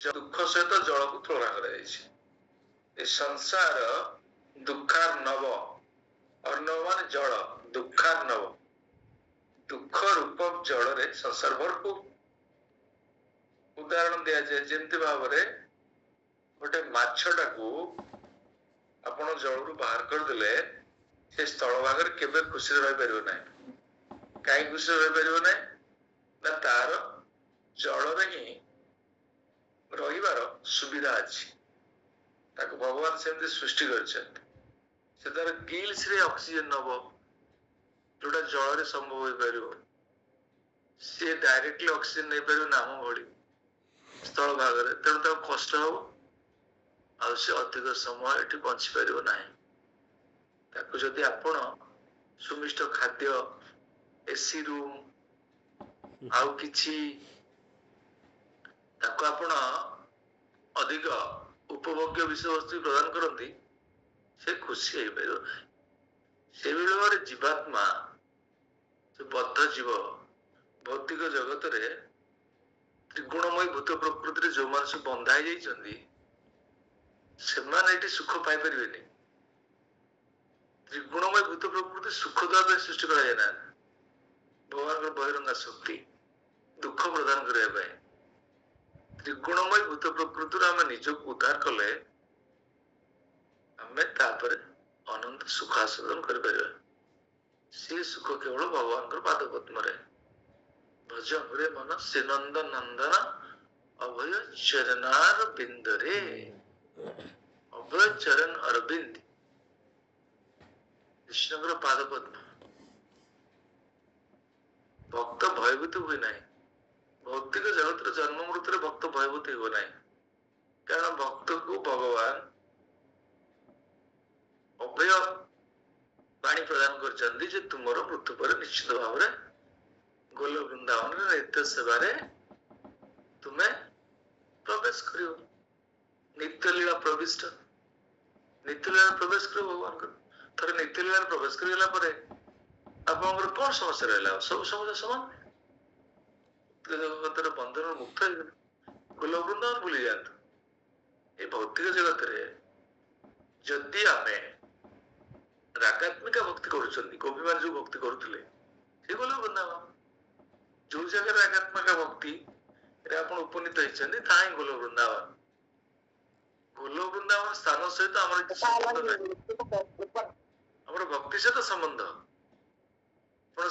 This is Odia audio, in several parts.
दुख सहित जल को तुलना कर संसार दुखार्णव अर्णव मान जल दुखार्णव दुख रूप जल रे संसार भरपूर उदाहरण दिया जाए जमती भाव गोटे माछटा को आपण जल रू बाहर करदे से स्थल भाग केबे खुशी रही पार ना कहीं खुशी रही पार ना तार जल ही रहीबार सुविधा अच्छी भगवान से सृष्टि कर तार गिल्स रे ऑक्सीजन नब जोटा जल रे संभव हो पार सी डायरेक्टली ऑक्सीजन नहीं पार नाम भली स्थल भाग तेणु कष्ट हम अधिक समय ये बंची पार ना जदि आपण सुमिष्ट खाद्य एसी रूम आउ किछि आपण अधिक उपभोग्य विषय वस्तु प्रदान करती से खुशी हो पार से भाव जीवात्मा बद्ध जीव भौतिक जगत रे त्रिगुणमय भूत प्रकृति जो मान सब बंधाई से सुख पाई पारे त्रिगुणमय भूत प्रकृति सुख द्वारा सृष्टि करा भगवान बहिरंगा शक्ति दुख प्रदान करने त्रिगुणमय भूत प्रकृति आम निजक उद्धार कले आम अनंत सुख आस्वादन कर सी सुख केवल भगवान पाद पद्म भज हरे मन से नंद नंदन अभय चरणार बिंदरे अभय चरण अरविंद कृष्ण पाद पद्म भक्त भयभूत हुए ना भौतिक जगत जन्म मृत्यु भक्त भयभूत हो ना कारण भक्त को भगवान अभय वाणी प्रदान कर तुमर मृत्यु पर निश्चित भाव गोल वृंदावन नित्य सेवार तुम्हें प्रवेश कर नित्य लीला प्रविष्ट नित्य लीला प्रवेश कर भगवान थोड़े नित्य लीला प्रवेश कर कौन समस्या रहा सब समस्या समान जगत बंधन मुक्त गोल वृंदावन भूली जातु ये भौतिक जगत जदि आमे रागात्मिका भक्ति कर गोपी मान जो भक्ति करुले गोल वृंदावन जो जगह रागात्मक भक्ति उपनीत होती गोल वृंदावन स्थान सहित आम भक्ति सहित संबंध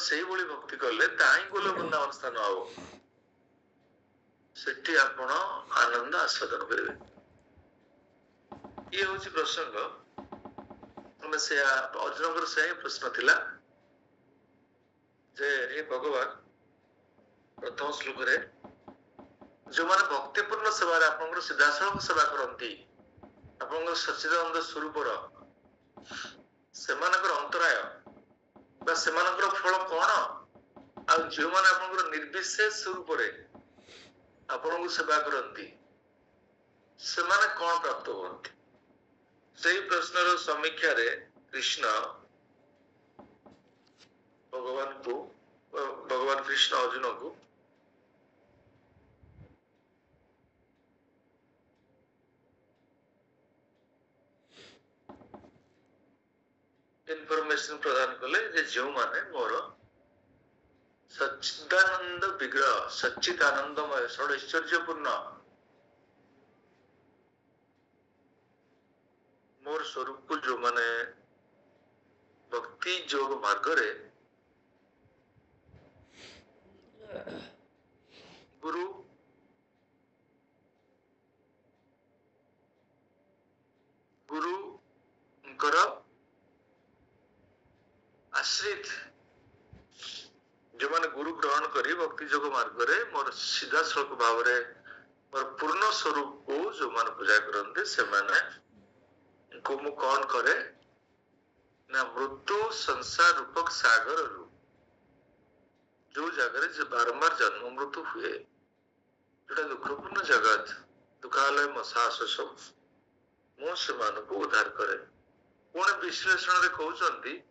से भक्ति कले गोल वृंदावन स्थान सेठी आपण आनंद आस्वादन करेंगे ये हूँ प्रसंग अर्जुन से प्रश्न थिला जे हे भगवान प्रथम श्लोक रे जो माने भक्तिपूर्ण सेवा आपन सीधासलख सेवा करती आपन सच्चिदानंद स्वरूप सेमानकर अंतराय बा सेमानकर फल कौन आ जो माने आपन निर्विशेष स्वरूप आपन सेवा करती से माने कौन प्राप्त होती सही प्रश्नर समीक्षा रे कृष्ण भगवान कृष्ण अर्जुन को इनफॉरमेशन प्रदान कले जो माने मोर सच्चिदानंद विग्रह सच्चिदानंदमय षडैश्वर्यपूर्ण मोर स्वरूप को जो माने भक्ति योग मार्ग रे गुरु आश्रित जो माने गुरु ग्रहण करी भक्ति योग मार्ग रे मोर सीधा सड़क भाव रे मोर पूर्ण स्वरूप को जो माने पूजा करते से माने को मु कौन करे ना मृत्यु संसार रूपक सागर रु जो जगह जो बारंबार जन्म मृत्यु हुए जोटा दुखपूर्ण जगत दुखालय मशास सब मुझे उद्धार करे पुणे विश्लेषण रे कहउचंती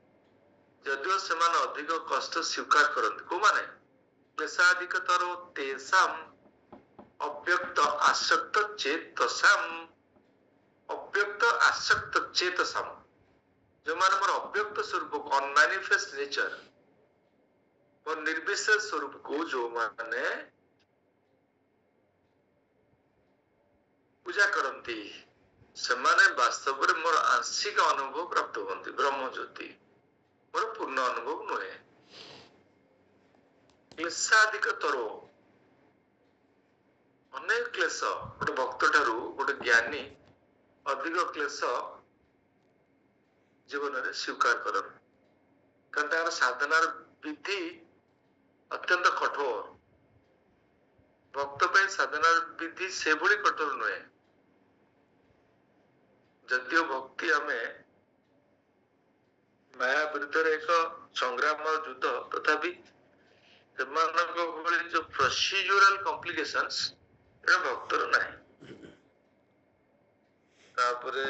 जदिओ सेमान अधिक कष्ट स्वीकार करते को माने क्लेशाधिकतर तेषाम अव्यक्त आसक्त चेतसाम, अव्यक्त आसक्त चेतसाम, जो माने मोर अव्यक्त स्वरूप को अनमैनिफेस्ट नेचर और निर्विशेष स्वरूप को जो माने पूजा करती ସେମାନେ ବାସ୍ତବରେ ମୋର ଆଂଶିକ ଅନୁଭବ ପ୍ରାପ୍ତ ହୁଅନ୍ତି। ବ୍ରହ୍ମ ଜ୍ୟୋତି ମୋର ପୂର୍ଣ୍ଣ ଅନୁଭବ ନୁହେଁ। କ୍ଲେଶାଧିକତର, ଅନେକ କ୍ଲେଶ ଗୋଟେ ଭକ୍ତ ଠାରୁ ଗୋଟେ ଜ୍ଞାନୀ ଅଧିକ କ୍ଲେଶ ଜୀବନରେ ସ୍ୱୀକାର କରନ୍ତି, କାରଣ ତାଙ୍କର ସାଧନାର ବିଧି ଅତ୍ୟନ୍ତ କଠୋର। ଭକ୍ତ ପାଇଁ ସାଧନାର ବିଧି ସେଭଳି କଠୋର ନୁହେଁ। ଯଦିଓ ଭକ୍ତି ଆମେ ମାୟା ବିରୁଦ୍ଧରେ ଏକ ସଂଗ୍ରାମ ଯୁଦ୍ଧ, ତଥାପି ସେମାନଙ୍କ ଭଳି ଯୋଉ ପ୍ରୋସିଜୁରାଲ କମ୍ପ୍ଲିକେସନ୍ସ ଏଟା ଭକ୍ତର ନାହିଁ। ତାପରେ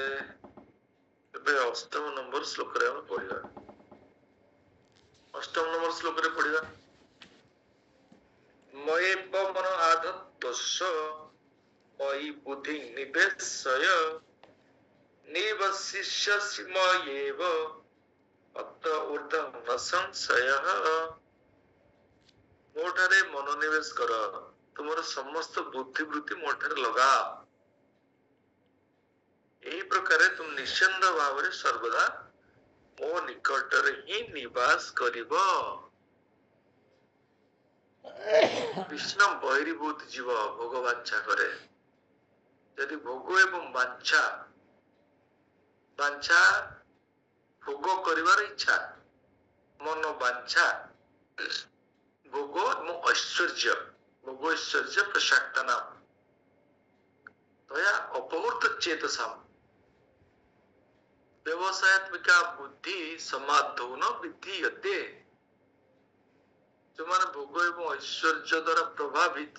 ଏବେ ଅଷ୍ଟମ ନମ୍ବର ଶ୍ଲୋକରେ ଆମେ ପଢିବା। ଅଷ୍ଟମ ନମ୍ବର ଶ୍ଲୋକରେ ପଢିବା, ମୟେବ ମନ ଆଧତ୍ଵସ୍ୟ ମୟି ବୁଦ୍ଧି ନିବେଶୟ ନିବଶିଷ୍ୟସି ମୟେବ ଅତ ଊର୍ଦ୍ଧ୍ୱଂ ନ ସଂଶୟଃ। ମୋ ଠାରେ ମନୋନିବେଶ କର, ତୁମର ସମସ୍ତ ବୁଦ୍ଧିବୃତ୍ତି ମୋ ଠାରେ ଲଗା। ଏହି ପ୍ରକାରେ ତୁମ ନିଶ୍ଚିନ୍ତ ଭାବରେ ସର୍ବଦା ମୋ ନିକଟରେ ହିଁ ନିବାସ କରିବ। କୃଷ୍ଣ ବହିର୍ଭୂତ ଜୀବ ଭୋଗ ବାଞ୍ଛା କରେ। ଯଦି ଭୋଗ ଏବଂ ବାଞ୍ଛା, ବାଞ୍ଛା ଭୋଗ କରିବାର ଇଚ୍ଛା, ମନ ବାଞ୍ଛା ଭୋଗ ଏବଂ ଐଶ୍ୱର୍ଯ୍ୟ, ଭୋଗ ଐଶ୍ୱର୍ଯ୍ୟ ପ୍ରସାକ୍ତନା ତୟା ଅପମୂର୍ତ୍ତ ଚେତସାମ୍ ବ୍ୟବସାୟାତ୍ମିକା ବୁଦ୍ଧି ସମାଧୌନ ବିଧୀୟତେ। ଯୋଉମାନେ ଭୋଗ ଏବଂ ଐଶ୍ୱର୍ଯ୍ୟ ଦ୍ୱାରା ପ୍ରଭାବିତ,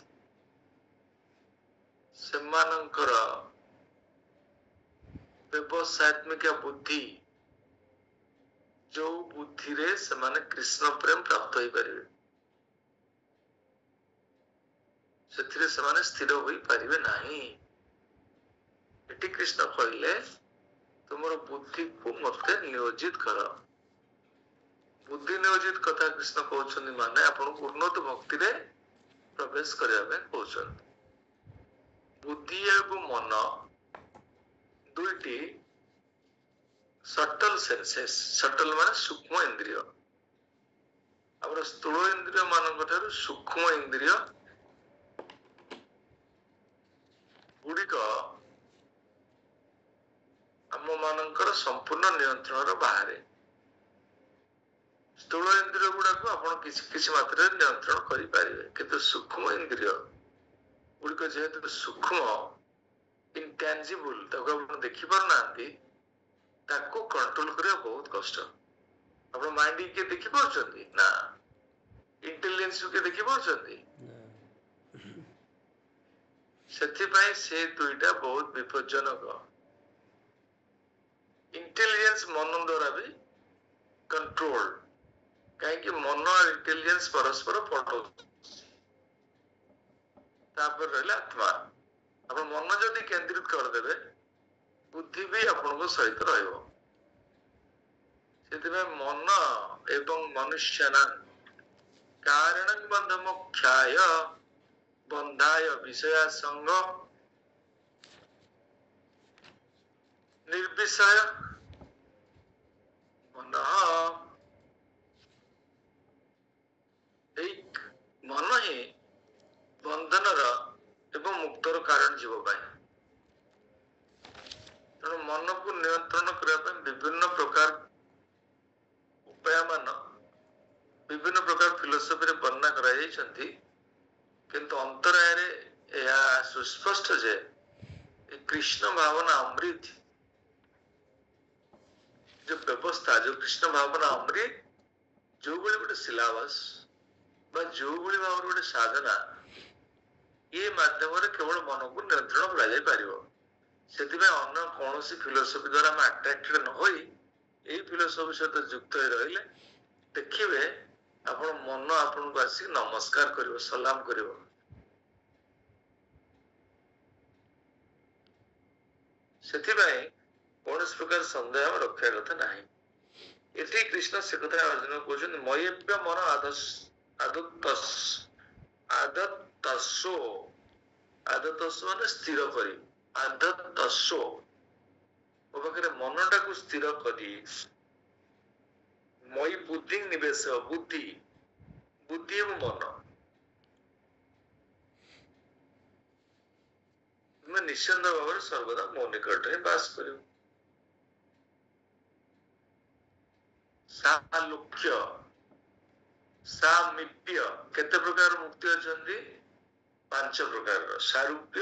ସେମାନଙ୍କର ବ୍ୟବସାୟାତ୍ମିକା ବୁଦ୍ଧି, ଯୋଉ ବୁଦ୍ଧିରେ ସେମାନେ କୃଷ୍ଣ ପ୍ରେମ ପ୍ରାପ୍ତ ହେଇପାରିବେ, ସେଥିରେ ସେମାନେ ସ୍ଥିର ହୋଇପାରିବେ ନାହିଁ। ଏଠି କୃଷ୍ଣ କହିଲେ ତୁମର ବୁଦ୍ଧିକୁ ମତେ ନିୟୋଜିତ କର। ବୁଦ୍ଧି ନିୟୋଜିତ କଥା କୃଷ୍ଣ କହୁଛନ୍ତି ମାନେ ଆପଣଙ୍କୁ ଉନ୍ନତ ଭକ୍ତିରେ ପ୍ରବେଶ କରିବା ପାଇଁ କହୁଛନ୍ତି। ବୁଦ୍ଧି ଏବଂ ମନ ଦୁଇଟି ସଟଲ ସେନ୍ସେସ୍, ସଟଲ ମାନେ ସୂକ୍ଷ୍ମ ଇନ୍ଦ୍ରିୟ। ଆମର ସ୍ଥୂଳ ଇନ୍ଦ୍ରିୟ ମାନଙ୍କ ଠାରୁ ସୂକ୍ଷ୍ମ ଇନ୍ଦ୍ରିୟ ଗୁଡିକ ଆମ ମାନଙ୍କର ସମ୍ପୂର୍ଣ୍ଣ ନିୟନ୍ତ୍ରଣର ବାହାରେ। ସ୍ଥୂଳ ଇନ୍ଦ୍ରିୟ ଗୁଡାକୁ ଆପଣ କିଛି କିଛି ମାତ୍ରାରେ ନିୟନ୍ତ୍ରଣ କରିପାରିବେ, କିନ୍ତୁ ସୂକ୍ଷ୍ମ ଇନ୍ଦ୍ରିୟ ଗୁଡିକ ଯେହେତୁ ସୂକ୍ଷ୍ମ, ଇନଟାଞ୍ଜିବୁଲ, ତାକୁ ଆପଣ ଦେଖିପାରୁନାହାନ୍ତି, ତାକୁ କଣ୍ଟ୍ରୋଲ କରିବା ବହୁତ କଷ୍ଟ। ଆପଣ ମାଇଣ୍ଡ କିଏ ଦେଖିପାରୁଛନ୍ତି ନା? ଇଣ୍ଟେଲିଜେନ୍ସ କିଏ ଦେଖିପାରୁଛନ୍ତି? ସେଥିପାଇଁ ସେ ଦୁଇଟା ବହୁତ ବିପଜ୍ଜନକ। ଇଣ୍ଟେଲିଜେନ୍ସ ମନ ଦ୍ୱାରା ବି କଣ୍ଟ୍ରୋଲ, କାହିଁକି ମନ ଆଉ ଇଣ୍ଟେଲିଜେନ୍ସ ପରସ୍ପର ପଢୁଛନ୍ତି। ତାପରେ ରହିଲା ଆତ୍ମା। ଆପଣ ମନ ଯଦି କେନ୍ଦ୍ରିତ କରିଦେବେ, ବୁଦ୍ଧି ବି ଆପଣଙ୍କ ସହିତ ରହିବ। ସେଥିପାଇଁ ମନ ଏବଂ ମନୁଷ୍ୟନା କାରଣ ବନ୍ଧ ମୋକ୍ଷାୟ ବନ୍ଧାୟ ବିଷୟା ସଙ୍ଗ ନିର୍ବିଷୟ ମନ। ଏଇ ମନ ହିଁ ବନ୍ଧନର ଏବଂ ମୁକ୍ତର କାରଣ ଜୀବ ପାଇଁ। ତେଣୁ ମନକୁ ନିୟନ୍ତ୍ରଣ କରିବା ପାଇଁ ବିଭିନ୍ନ ପ୍ରକାର ଉପାୟ ମାନ, ବିଭିନ୍ନ ପ୍ରକାର ଫିଲୋସଫିରେ ବର୍ଣ୍ଣନା କରାଯାଇଛନ୍ତି, କିନ୍ତୁ ଅନ୍ତରାୟରେ ଏହା ସୁସ୍ପଷ୍ଟ ଯେ କୃଷ୍ଣ ଭାବନା ଅମୃତ जो व्यवस्था, जो कृष्ण भावना अमृत, जो भली गोटे सिलाबस बा जो भली भाव गोटे साधना, ये माध्यम केवल मन को नियंत्रण कराई पारिबो। ସେଥିପାଇଁ ଅନ୍ୟ କୌଣସି ଫିଲୋସଫି ଦ୍ୱାରା ଆମେ ଆଟ୍ରାକ୍ଟେଡ ନ ହୋଇ ଏଇ ଫିଲୋସଫି ସହିତ ଯୁକ୍ତ ହୋଇ ରହିଲେ ଦେଖିବେ ଆପଣ ମନ ଆପଣଙ୍କୁ ଆସିକି ନମସ୍କାର କରିବ, ସଲାମ କରିବ। ସେଥିପାଇଁ କୌଣସି ପ୍ରକାର ସନ୍ଦେହ ଆମେ ରଖିବା କଥା ନାହିଁ। ଏଠି କୃଷ୍ଣ ସେ କଥା ଅର୍ଜୁନ କହୁଛନ୍ତି ମୟେବ୍ୟ ମନ ଆଦତସୋ ମାନେ ସ୍ଥିର କରି ଆଦତସୋ ମୋ ପାଖରେ ମନଟାକୁ ସ୍ଥିର କରି ମଇ ବୁଦ୍ଧି ନିବେଶ ବୁଦ୍ଧି ଏବଂ ମନ ତୁମେ ନିଶ୍ଚିନ୍ତ ଭାବରେ ସର୍ବଦା ମୋ ନିକଟରେ ବାସ କରିବ। ସାଲୋକ୍ୟ ସାମିପ୍ୟ କେତେ ପ୍ରକାର ମୁକ୍ତି ଅଛନ୍ତି? 5 ପ୍ରକାରର। ସାରୂପ୍ୟ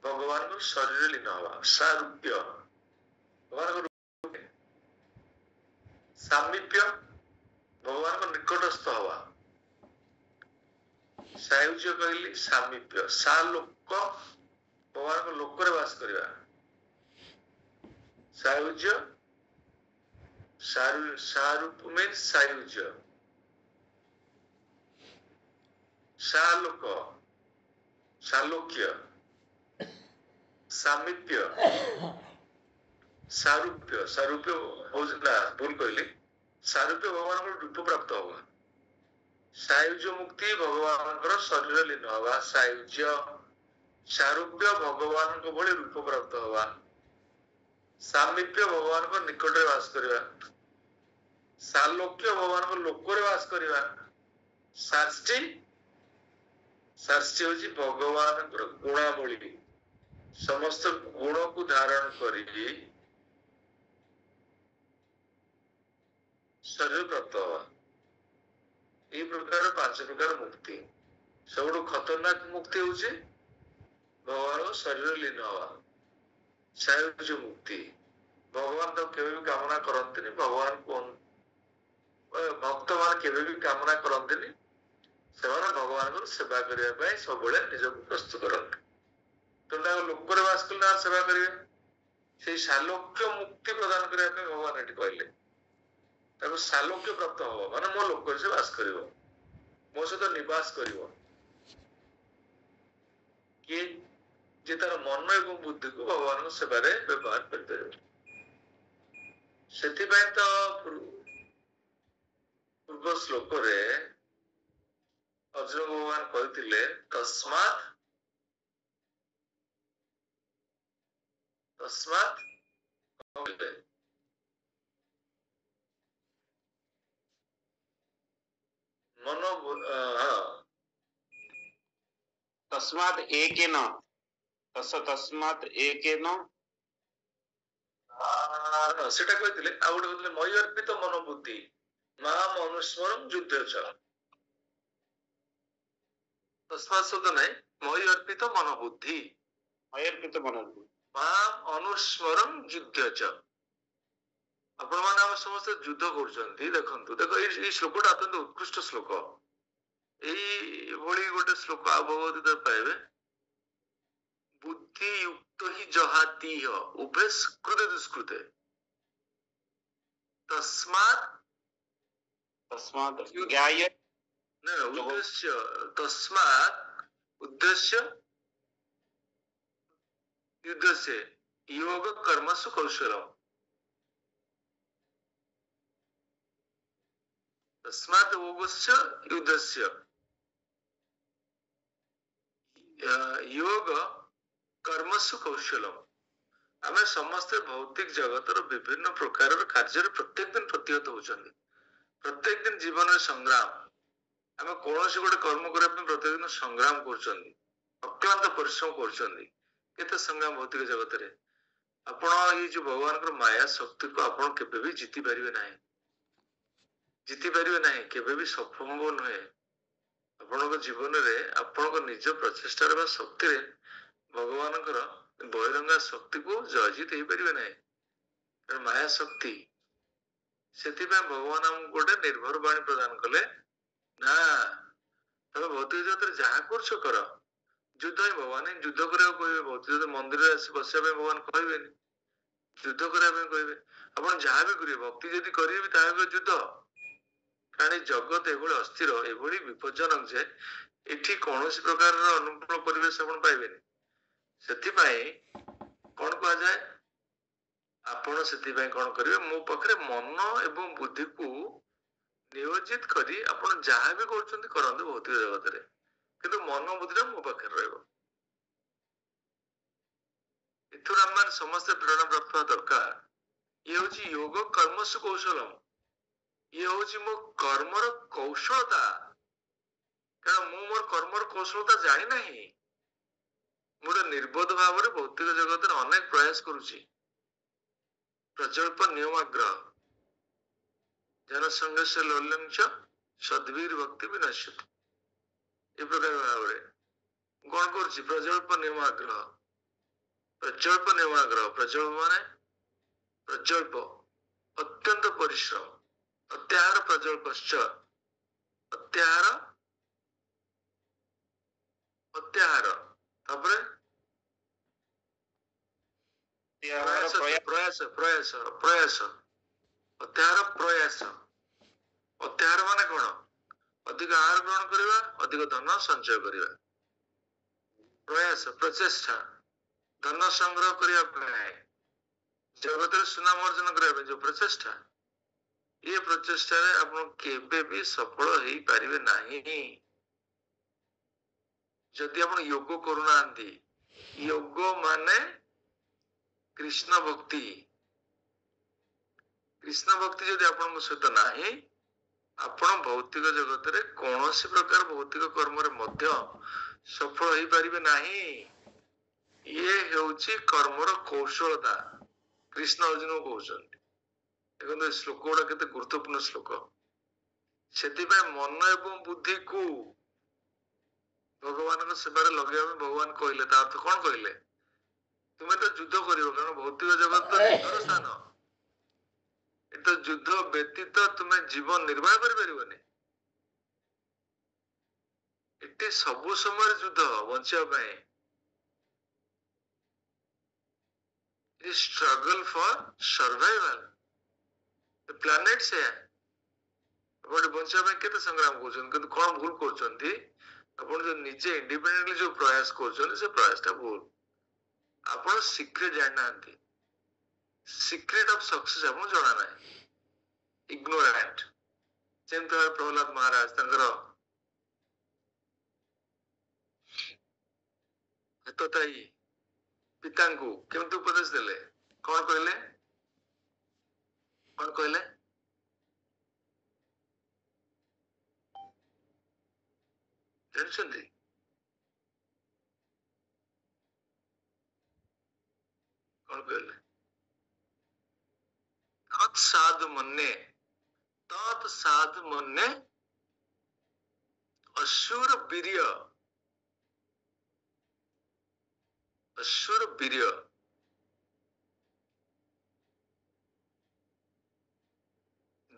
ଭଗବାନଙ୍କ ଶରୀରରେ ଲୀନ ହବା, ସାରୂପ୍ୟ ଭଗବାନଙ୍କ, ସାମିପ୍ୟ ଭଗବାନଙ୍କ ନିକଟସ୍ଥ ହବା, ସାୟୁଜ୍ୟ କହିଲି ସାମିପ୍ୟ, ସାଲୋକ ଭଗବାନଙ୍କ ଲୋକରେ ବାସ କରିବା, ସାୟୁଜ୍ୟ ସାରୂପ means ସାୟୁଜ୍ୟ, ସାଲୋକ ସାଲୋକ୍ୟ, ସାମିପ୍ୟ ସାରୂପ୍ୟ ହଉଛି ନା ଭୁଲ କହିଲି, ସାରୂପ୍ୟ ଭଗବାନଙ୍କର ରୂପ ପ୍ରାପ୍ତ ହବା, ସାୟୁଜ୍ୟ ମୁକ୍ତି ଭଗବାନଙ୍କର ଶରୀର ଲୀନ ହବା, ସାୟୁଜ୍ୟ ସାରୂପ୍ୟ ଭଗବାନଙ୍କ ଭଳି ରୂପ ପ୍ରାପ୍ତ ହବା, ସାମିପ୍ୟ ଭଗବାନଙ୍କ ନିକଟରେ ବାସ କରିବା, ସାଲୋକ୍ୟ ଭଗବାନଙ୍କ ଲୋକରେ ବାସ କରିବା, ସାର୍ଷ୍ଟି ହଉଛି ଭଗବାନଙ୍କର ଗୁଣାବଳୀ, ସମସ୍ତ ଗୁଣକୁ ଧାରଣ କରିକି ଶରୀର ପ୍ରାପ୍ତ ହବା। এই ପ୍ରକାର 5 ପ୍ରକାର ମୁକ୍ତି। ସବୁଠୁ ଖତରନାକ ମୁକ୍ତି ହଉଛି ଭଗବାନଙ୍କ ଶରୀର ଲୀନ ହବା, ସାୟୁଜ୍ୟ ମୁକ୍ତି। ଭଗବାନ ତ କେବେ ବି କାମନା କରନ୍ତିନି, ଭକ୍ତ ମାନେ କେବେ ବି କାମନା କରନ୍ତିନି, ସେମାନେ ଭଗବାନଙ୍କର ସେବା କରିବା ପାଇଁ ସବୁବେଳେ ନିଜକୁ ପ୍ରସ୍ତୁତ କରନ୍ତି। ତ ତାଙ୍କ ଲୋକରେ ବାସ କଲେ ସେବା କରିବେ, ସେଇ ସାଲୋକ୍ୟ ମୁକ୍ତି ପ୍ରଦାନ କରିବା ପାଇଁ ଭଗବାନ ଏଠି କହିଲେ ତାକୁ ସାଲୋକ୍ୟ ପ୍ରାପ୍ତ ହବ ମାନେ ମୋ ଲୋକରେ ସେ ବାସ କରିବ, ମୋ ସହିତ ନିବାସ କରିବ। କିଏ? ଯେ ତାର ମନ ଏବଂ ବୁଦ୍ଧିକୁ ଭଗବାନଙ୍କ ସେବାରେ ବ୍ୟବହାର କରିପାରିବ। ସେଥିପାଇଁ ତ ପୂର୍ବ ଶ୍ଲୋକରେ ଅର୍ଜୁନ ଭଗବାନ କହିଥିଲେ ତସ୍ମାତ୍ କହିଲେ ମନ तस्मात् एकेन तस्मात् एकेन ସେଟା କହିଥିଲେ। ଆଉ ଗୋଟେ କହିଥିଲେ ମୟି ଅର୍ପିତ ମନ ବୁଦ୍ଧି ମାମ୍ ଅନୁସ୍ମରମ୍ ଯୁଦ୍ଧଚ। ତସ୍ମାତ୍ ଶବ୍ଦ ନାହିଁ, ମୟି ଅର୍ପିତ ମନ ବୁଦ୍ଧି ମାମ୍ ଅନୁସ୍ମରମ୍ ଯୁଦ୍ଧଚ। ଆପଣ ମାନେ ଆମେ ସମସ୍ତେ ଯୁଦ୍ଧ କରୁଛନ୍ତି, ଦେଖନ୍ତୁ ଏଇ ଶ୍ଲୋକଟା ଅତ୍ୟନ୍ତ ଉତ୍କୃଷ୍ଟ ଶ୍ଲୋକ। ଏଇଭଳି ଗୋଟେ ଶ୍ଲୋକ ଆଉ ଭଗବତ ପାଇବେ, ବୁଦ୍ଧି युक्त हि जहातीह उभय सुकृते दुष्कृते तस्मात् ज्ञाय उद्देश्य तस्मात् उद्देश्य युद्धस्य योग कर्मसु कौशलम, तस्मात् योगस्य युद्धस्य योग कर्मसु कौशलम। ଆମେ ସମସ୍ତେ ଭୌତିକ ଜଗତର ବିଭିନ୍ନ ପ୍ରକାରର କାର୍ଯ୍ୟରେ ପ୍ରତ୍ୟେକ ଦିନ ପ୍ରତିହତ ହଉଛନ୍ତି, ପ୍ରତ୍ୟେକ ଦିନ ଜୀବନରେ ସଂଗ୍ରାମ। ଆମେ କୌଣସି ଗୋଟେ କର୍ମ କରିବା ପାଇଁ ପ୍ରତ୍ୟେକ ଦିନ ସଂଗ୍ରାମ କରୁଛନ୍ତି, ଅକ୍ଲାନ୍ତ ପରିଶ୍ରମ କରୁଛନ୍ତି। କେତେ ସଂଗ୍ରାମ ଭୌତିକ ଜଗତରେ। ଆପଣ ଏଇ ଯୋଉ ଭଗବାନଙ୍କର ମାୟା ଶକ୍ତିକୁ ଆପଣ କେବେ ବି ଜିତି ପାରିବେ ନାହିଁ, କେବେ ବି ସମ୍ଭବ ନୁହେଁ। ଆପଣଙ୍କ ଜୀବନରେ ଆପଣଙ୍କ ନିଜ ପ୍ରଚେଷ୍ଟାରେ ବା ଶକ୍ତିରେ ଭଗବାନଙ୍କର ବହିରଙ୍ଗା ଶକ୍ତିକୁ ଜୟଜିତ ହେଇପାରିବେ ନାହିଁ, ମାୟା ଶକ୍ତି। ସେଥିପାଇଁ ଭଗବାନ ଆମକୁ ଗୋଟେ ନିର୍ଭର ବାଣୀ ପ୍ରଦାନ କଲେ, ନା ତମେ ଭୌତିକ ଜଗତରେ ଯାହା କରୁଛ କର, ଯୁଦ୍ଧ ହିଁ ଭଗବାନ ଯୁଦ୍ଧ କରିବାକୁ କହିବେ। ଭୌତିକ ମନ୍ଦିରରେ ଆସି ବସିବା ପାଇଁ ଭଗବାନ କହିବେନି, ଯୁଦ୍ଧ କରିବା ପାଇଁ କହିବେ। ଆପଣ ଯାହା ବି କରିବେ, ଭକ୍ତି ଯଦି କରିବେ ତାହା ବି ଯୁଦ୍ଧ। କାରଣ ଏ ଜଗତ ଏଭଳି ଅସ୍ଥିର, ଏଭଳି ବିପଜ୍ଜନକ ଯେ ଏଠି କୌଣସି ପ୍ରକାରର ଅନୁକୂଳ ପରିବେଶ ଆପଣ ପାଇବେନି। ସେଥିପାଇଁ କଣ कहा जाए आपण से कौन करेंगे मो पाखे मन एवं बुद्धि को नियोजित करी आपण जहाँ भी करते भौतिक जगत रे किंतु मन बुद्धि मो पाखे रहिबो इथुर आम समस्त प्रेरणा प्राप्त हवा दरकार ये हूँ योग कर्मसु कौशलम ये हूँ मो कर्मर कौशलता कारण मु मोर कर्मर कौशलता जानी नहीं मोर निर्बोध भाव में भौतिक जगत अनेक प्रयास करुची प्रजल्प नियमाग्रह जनसंघ से लोल्यम च सद्वीर भक्ति विनश्यति ये प्रकार भाव में कौन करुची प्रजल्प नियमाग्रह प्रजल्प माने प्रजल्प अत्यंत परिश्रम अत्याहार प्रजल्पश्च अत्याहार अत्याहार तापरे प्रयास प्रयास प्रयास प्रयास अत्याहार प्रयास अत्याहार माने कौन अधिक आहार ग्रहण करवा अधिक धन संचय करवा प्रयास प्रचेष्टा धन संग्रह करने जगत सुनाम अर्जन करने जो प्रचेष्टा ये प्रचेष्टा आप केबे भी सफल हो पारिबे नहीं जदि आप योग करूना योग माने कृष्ण भक्ति जदि आपन सहित नाही आपण भौतिक जगत रे कौन सी प्रकार भौतिक कर्म रे मध्य सफल हो पारिबे नहीं ये हेउची कर्मर कौशलता कृष्ण अर्जुन को कहउछन देखो श्लोक गुड़ा केते गुरुत्वपूर्ण श्लोक से मन एवं बुद्धि को भगवान सेवारे लगे भगवान कहले अर्थ कौन कहले तुम्हें तो युद्ध कर कारण भौतिक जगत तो युद्धर स्थान तो युद्ध व्यतीत तुम्हें जीवन निर्वाह कर सबु समय युद्ध बचा स्ट्रगल फॉर सर्वाइवल प्लैनेट से बचा के संग्राम कर कौन भूल कर जो निजे इंडिपेंडेंटली जो प्रयास कर प्रयास टा भूल आप सीक्रेट जाना सीक्रेट ऑफ सक्सेस आप जना ना इग्नोरेंट जमती प्रहलाद महाराज हितताई पिता केमती उपदेश देले कौन कहले जानते कौन कहले तत्साधु मन्ने असुर वीर्य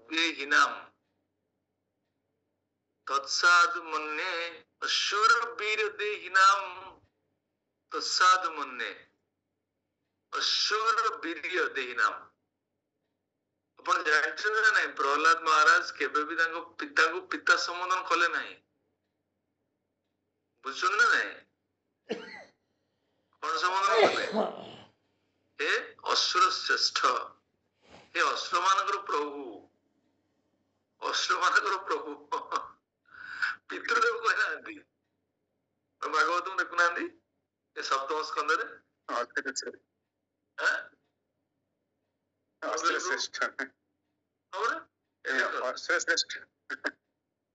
देहिनाम तत्साधु मन्ने असुर वीर देहिनाम तत्साधु मन्ने असुर वीर्य देहिनाम अपन जानते ना नहीं प्रहलाद महाराज केबे भी पिता को पिता संबोधन कले नहीं बुझुन ना नहीं कौन संबोधन कले हे असुर श्रेष्ठ हे असुर मानकर प्रभु पितृदेव कहना भागवत देखुना ये सप्तम स्कंद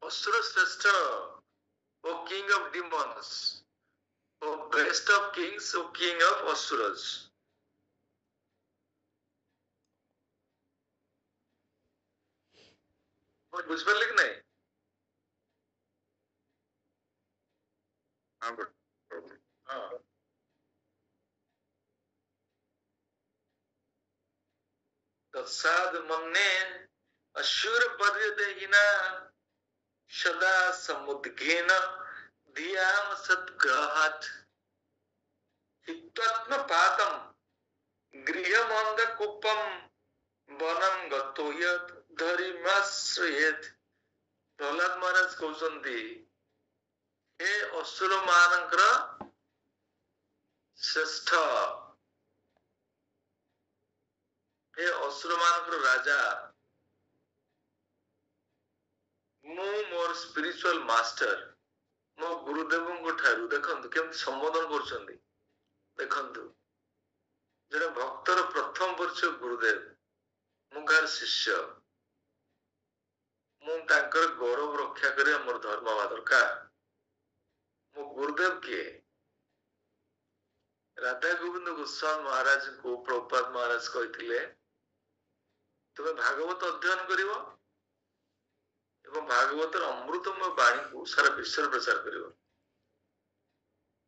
असुर श्रेष्ठ O king of demons O best of kings O king of असुरस बुझ पारे कि नहीं तत्साद मन्ने असुर पर्यदेहिना सदा समुद्घेन धियाम सद्ग्रहात् हित्वात्मपातम् गृहमन्धकूपं वनं गतो यत् धरिमाश्रयेत् प्रहलाद महाराज कहउछन्ति हे असुर मानकर श्रेष्ठ हे असुर मानकर राजा मु मोर स्पिरिचुअल मास्टर मो गुरुदेव ठारू देखंतु केमति संबोधन करछंती देखंतु जने भक्तर प्रथम परिचय गुरुदेव मुगार शिष्य मु तांकर गौरव रक्षा करे मोर धर्म हवा दरकार मो गुरुदेव किए राधा गोविंद गोस्वामी महाराज को प्रभुपाद महाराज कहते तुम भागवत अध्ययन करिवो एवं भागवतर अमृतमय वाणी को सारा विश्व प्रचार करिवो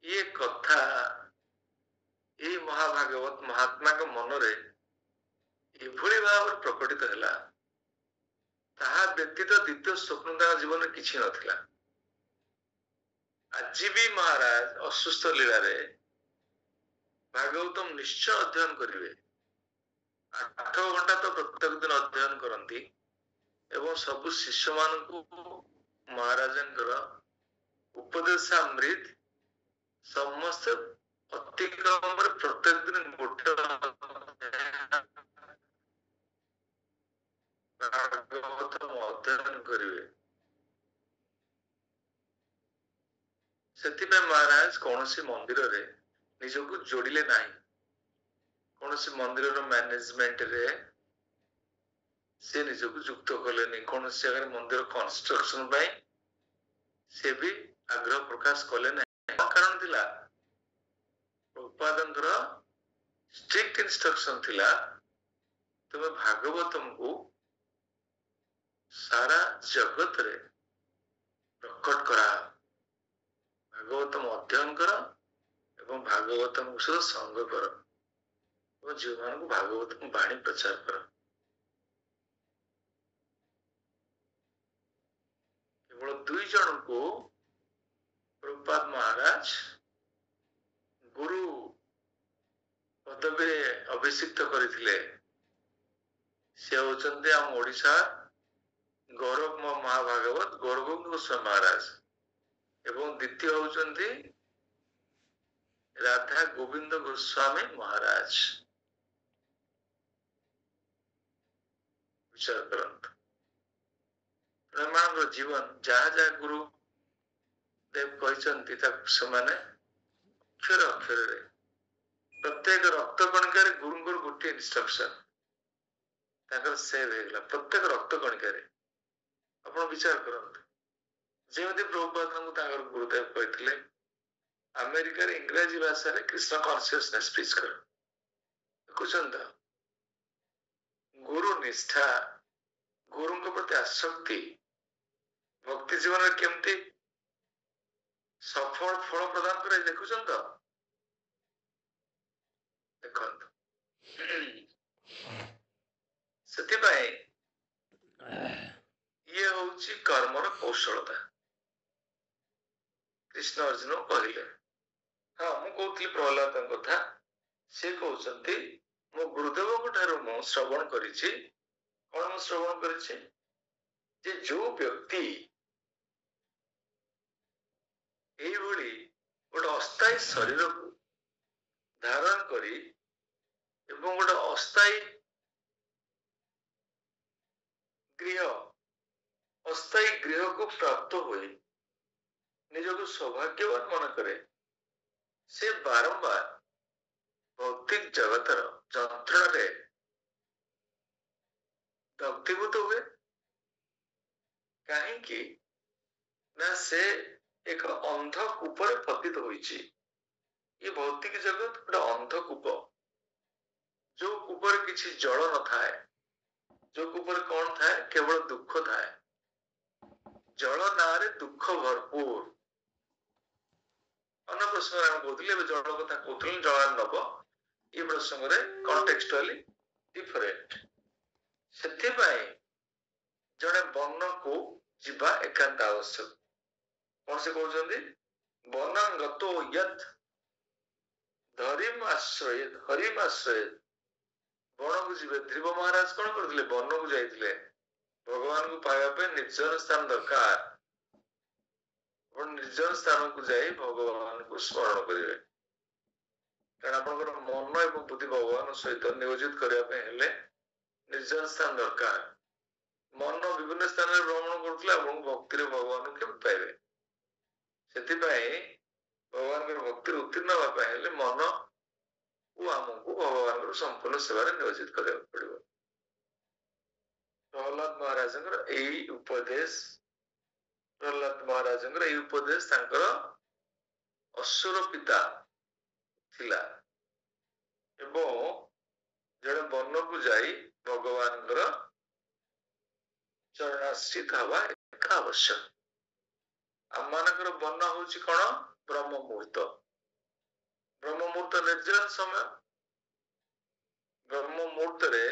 ये कथा ये महाभागवत महात्मा के मन रे एभली भाव प्रकटित हैला ताहा व्यतीत द्वितीय स्वप्न तांका जीवन में किछि नथिला आज भी महाराज असुस्थ लीला रे भागवतम निश्चय अध्ययन करिवे 8 घंटा तो प्रत्येक दिन अध्ययन करती एवं सबु शिष्य मान महाराजंकर उपदेशामृत समस्त अतिक्रम प्रत्येक दिन गोटे भागवतम अध्ययन करिवे सेति महाराज कौन सी मंदिर रे निजको जोड़िले नाही कौन सी मंदिर मैनेजमेंट रे से निजको युक्त कले कौन सी जगह मंदिर कंस्ट्रक्शन पाई से भी आग्रह प्रकाश कले कारण थिला प्रभुपादंकर स्ट्रिक्ट इंस्ट्रक्शन थिला तुम भागवतम को सारा जगत रे प्रकट करा भागवतम अध्ययन कर एवं भागवतम सहित संग कर जीव मान को भागवत वाणी प्रचार कर केवल 2 जन को प्रभुपाद महाराज गुरु पदवी अभिषिक्त करथिले से होचंते हम ओडिशा गौरव महाभागवत गौरव गोस्वामी महाराज एवं द्वितीय होचंते राधा गोविंद गोस्वामी महाराज विचार करंतु प्रमाण जीवन जहाँ जहाँ गुरु देव कहते अक्षर अक्षर रे प्रत्येक रक्त कणिकार गुरु गोटे इंस्ट्रक्शन सेव हो प्रत्येक रक्त कणिकार आप विचार करंतु जेमती प्रभुपाद गुरुदेव कहते अमेरिका इंग्राजी भाषा रे कृष्ण कॉन्शियसनेस प्रीच कर देखुछन त गुरु निष्ठा गुरु के प्रति आसक्ति भक्ति जीवन में केमती सफल फल प्रदान करे देखुछन त देखंत सेति पाए ये होची कर्मर कौशलता कृष्ण अर्जुन कहले हाँ मु कहती प्रहलाद कथा से कहते मो गुरुदेव ठारू मु श्रवण करिछि कौन मु श्रवण करिछि जे जो व्यक्ति एभली गोटे अस्थायी शरीर को धारण करी एवं गोटे अस्थायी गृह को प्राप्त हुए निजको सौभाग्यवान मन करे से बारंबार भौतिक जगतर जंत्रणा दग्धीभूत हुए कहीं ना से एक अंधकूप पतित होइछि ये भौतिक जगत गोटे अंधकूप जो कूपर किसी जल न थाए जो कूपर कौन थाए केवल दुख थाए जल नारे दुख भरपूर अन्य प्रसंग में कहते जल कथा कहते जल नब ये प्रसंग में कॉन्टेक्चुअली डिफरेंट से जड़े वन को जीवा एकांत आवश्यक कौन से कहते वनांगतो यत् धरिम आश्रय वन को जीवे ध्रुव महाराज कौन करते वन को जाइए भगवान को पाइबा निर्जन स्थान दरकार निर्जन स्थान को जाई भगवान को स्मरण करेंगे कारण आप मन एवं बुद्धि भगवान सहित नियोजित करने ନିର୍ଜନ ସ୍ଥାନ ଦରକାର। ମନ ବିଭିନ୍ନ ସ୍ଥାନରେ ଭ୍ରମଣ କରୁଥିଲେ ଆପଣଙ୍କୁ ଭକ୍ତିରେ ଭଗବାନଙ୍କୁ କେମିତି ପାଇବେ? ସେଥିପାଇଁ ଭଗବାନଙ୍କର ଭକ୍ତିରେ ଉତ୍ତୀର୍ଣ୍ଣ ହେବା ପାଇଁ ହେଲେ ମନକୁ ଆମକୁ ଭଗବାନଙ୍କର ସମ୍ପୂର୍ଣ୍ଣ ସେବାରେ ନିୟୋଜିତ କରିବାକୁ ପଡିବ। ପ୍ରହ୍ଲାଦ ମହାରାଜଙ୍କର ଏଇ ଉପଦେଶ ତାଙ୍କର ଅସୁର ପିତା ଥିଲା ଏବଂ ଜଣେ ବନକୁ ଯାଇ ଭଗବାନଙ୍କର ଚରଣାଶ୍ରିତ ହେବା ଏକା ଆବଶ୍ୟକ। ଆମମାନଙ୍କର ବନ ହଉଛି କଣ? ବ୍ରହ୍ମ ମୁହୂର୍ତ୍ତ। ବ୍ରହ୍ମ ମୁହୂର୍ତ୍ତ ନିର୍ଜନ ସମୟ। ବ୍ରହ୍ମ ମୁହୂର୍ତ୍ତରେ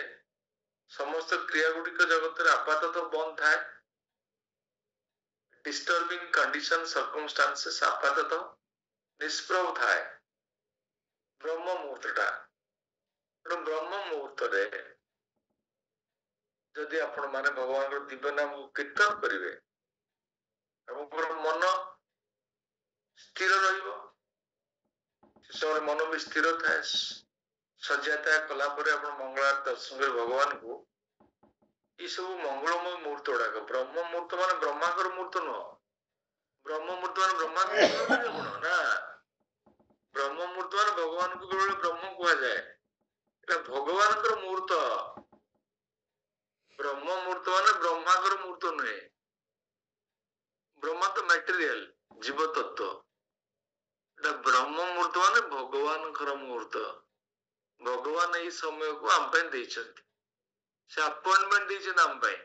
ସମସ୍ତ କ୍ରିୟା ଗୁଡିକ ଜଗତରେ ଆପାତତଃ ବନ୍ଦ ଥାଏ। ଡିଷ୍ଟର୍ବିଂ କଣ୍ଡିସନ ସର୍କମଷ୍ଟାନ୍ସେସ୍ ଆପାତତଃ ନିଷ୍ପ୍ରଭ ଥାଏ ବ୍ରହ୍ମ ମୁହୂର୍ତ୍ତଟା। ତେଣୁ ବ୍ରହ୍ମ ମୁହୂର୍ତ୍ତରେ ଯଦି ଆପଣ ମାନେ ଭଗବାନଙ୍କର ଦିବ୍ୟ ନାମକୁ କୀର୍ତ୍ତନ କରିବେ, ଆପଣଙ୍କର ମନ ସ୍ଥିର ରହିବ। ସେ ସମୟରେ ମନ ବି ସ୍ଥିର ଥାଏ। ଶଯ୍ୟାତ୍ୟାଗ କଲା ପରେ ଆପଣ ମଙ୍ଗଳ ଆରତି ଦର୍ଶନ କରି ଭଗବାନଙ୍କୁ, ଏଇ ସବୁ ମଙ୍ଗଳମୟ ମୁହୂର୍ତ୍ତ ଗୁଡାକ, ବ୍ରହ୍ମ ମୁହୂର୍ତ୍ତ ମାନେ ବ୍ରହ୍ମାଙ୍କର ମୁହୂର୍ତ୍ତ ନୁହଁ। ବ୍ରହ୍ମ ମୁହୂର୍ତ୍ତ ମାନେ ବ୍ରହ୍ମାଙ୍କ ମୁହୂର୍ତ୍ତ ଆପଣ ନା, ବ୍ରହ୍ମ ମୁହୂର୍ତ୍ତ ମାନେ ଭଗବାନଙ୍କୁ କେବଳ ବ୍ରହ୍ମ କୁହାଯାଏ। ଏଟା ଭଗବାନଙ୍କର ମୁହୂର୍ତ୍ତ। ବ୍ରହ୍ମ ମୁହୂର୍ତ୍ତ ମାନେ ବ୍ରହ୍ମାଙ୍କର ମୁହୂର୍ତ୍ତ ନୁହେଁ। ବ୍ରହ୍ମା ତ ମ୍ୟାଟେରିଆଲ, ଜୀବ ତତ୍ତ୍ୱ। ଏଟା ବ୍ରହ୍ମ ମୁହୂର୍ତ୍ତ ମାନେ ଭଗବାନଙ୍କର ମୁହୂର୍ତ୍ତ। ଭଗବାନ ଏଇ ସମୟକୁ ଆମ ପାଇଁ ଦେଇଛନ୍ତି। ସେ ଆପଏଣ୍ଟମେଣ୍ଟ ଦେଇଛନ୍ତି ଆମ ପାଇଁ।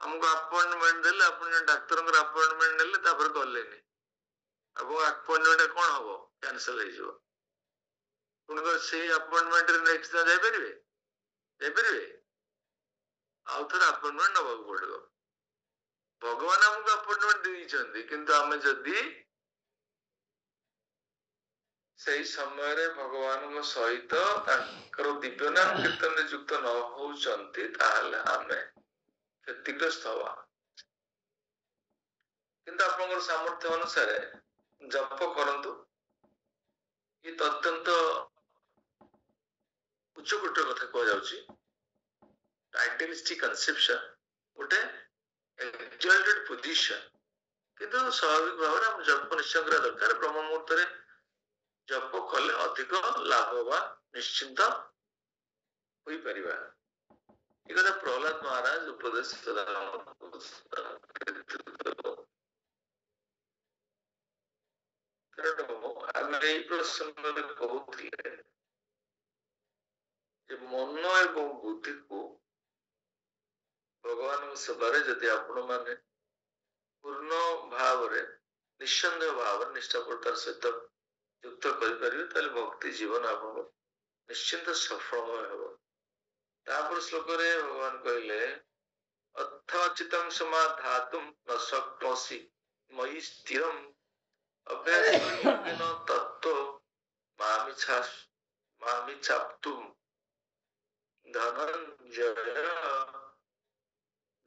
ଆମକୁ ଆପଏଣ୍ଟମେଣ୍ଟ ଦେଲେ, ଆପଣ ଜଣେ ଡାକ୍ତରଙ୍କର ଆପଏଣ୍ଟମେଣ୍ଟ ନେଲେ ତାପରେ ଗଲେନି, ଆପଣ ଆପଏଣ୍ଟମେଣ୍ଟ କଣ ହବ? କ୍ୟାନସଲ ହେଇଯିବ। ପୁଣି ସେଇ ଆପଏଣ୍ଟମେଣ୍ଟରେ ନେକ୍ସଟ ଦିନ ଯାଇପାରିବେ? ଯାଇପାରିବେ? ଆଉ ଥରେ ଆପଏଣ୍ଟମେଣ୍ଟ ନେବାକୁ ପଡିବ। ଭଗବାନ ଆମକୁ ଆପଏଣ୍ଟମେଣ୍ଟ ଦେଇଛନ୍ତି, କିନ୍ତୁ ଆମେ ଯଦି ସେଇ ସମୟରେ ଭଗବାନଙ୍କ ସହିତ ତାଙ୍କର ଦିବ୍ୟ ନାମ କୀର୍ତ୍ତନରେ ଯୁକ୍ତ ନ ହଉଛନ୍ତି, ତାହେଲେ ଆମେ କ୍ଷତିଗ୍ରସ୍ତ ହବା। କିନ୍ତୁ ଆପଣଙ୍କର ସାମର୍ଥ୍ୟ ଅନୁସାରେ ଜପ କରନ୍ତୁ। ଇଏ ଅତ୍ୟନ୍ତ ଉଚ୍ଚ କୋଟିର କଥା କୁହାଯାଉଛି। ଆଇଡିଆଲିଷ୍ଟିକ କନସେପ୍ସନ, ଗୋଟେ ଏକ୍ସାଲ୍ଟେଡ ପୋଜିସନ। କିନ୍ତୁ ସ୍ୱାଭାବିକ ଭାବରେ ଆମେ ଜପ ନିଶ୍ଚୟ କରିବା ଦରକାର। ବ୍ରହ୍ମ ମୁହୂର୍ତ୍ତରେ ଜପ କଲେ ଅଧିକ ଲାଭବାନ ନିଶ୍ଚିନ୍ତ ହୋଇପାରିବା। ଏ କଥା ପ୍ରହ୍ଲାଦ ମହାରାଜ ଉପଦେଶ ଆମେ ଏଇ ପ୍ରସଙ୍ଗରେ କହୁଥିଲେ ଯେ ମନ ଏବଂ ବୁଦ୍ଧିକୁ ଭଗବାନଙ୍କ ସେବାରେ ଯଦି ଆପଣ ମାନେ ପୂର୍ଣ୍ଣ ଭାବରେ, ନିଃସନ୍ଦେହ ଭାବରେ, ନିଷ୍ଠାପରତାର ସହିତ ଯୁକ୍ତ କରିପାରିବେ, ତାହେଲେ ଭକ୍ତି ଜୀବନ ଆପଣଙ୍କ ନିଶ୍ଚିନ୍ତ ସଫଳମୟ ହେବ। ତାପରେ ଶ୍ଲୋକରେ ଭଗବାନ କହିଲେ, ଅଥ ଚିତଂ ସମାଧାତୁଂ ନ ଶକ୍ନୋଷି ମୟି ସ୍ଥିରଂ ଅଭ୍ୟାସ ଯୋଗେନ ତତ୍ତ୍ୱ ମାମିଚ୍ଛାପ୍ତୁଂ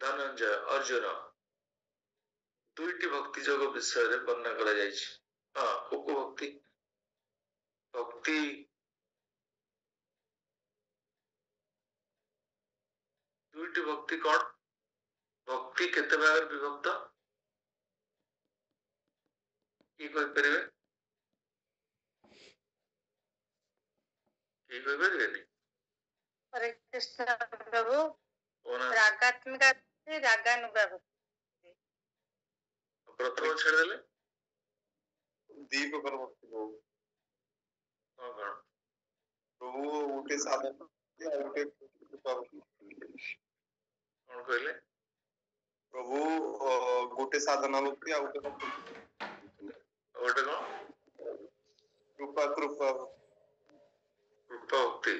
ଧନଞ୍ଜୟ ଅର୍ଜୁନ। ଦୁଇଟି ଭକ୍ତି ଯୋଗ ବିଷୟରେ ବର୍ଣ୍ଣନା କରାଯାଇଛି। ହଁ, କୋଉ ଭକ୍ତି? ଭକ୍ତି ଦୁଇଟି ଭକ୍ତି କଣ? ଭକ୍ତି କେତେ ଭାଗରେ ବିଭକ୍ତ? କିଏ କହିପାରିବେ? କିଏ କହିପାରିବେନି? हरे कृष्ण प्रभु। रागात्मिका रागानुगा भक्ति। ପ୍ରଥମ ଛାଡ଼ିଦେଲେ ଦି ପ୍ରକାର ଭକ୍ତି ବହୁ। ହଁ, କଣ? ପ୍ରଭୁ ଗୋଟେ ସାଧନ ଆଉ ଗୋଟେ କୃପା ଭକ୍ତି। କଣ କହିଲେ? ପ୍ରଭୁ ଗୋଟେ ସାଧନା ଭକ୍ତି ଆଉ ଗୋଟେ କଣ? କୃପା କୃପା ଭକ୍ତି।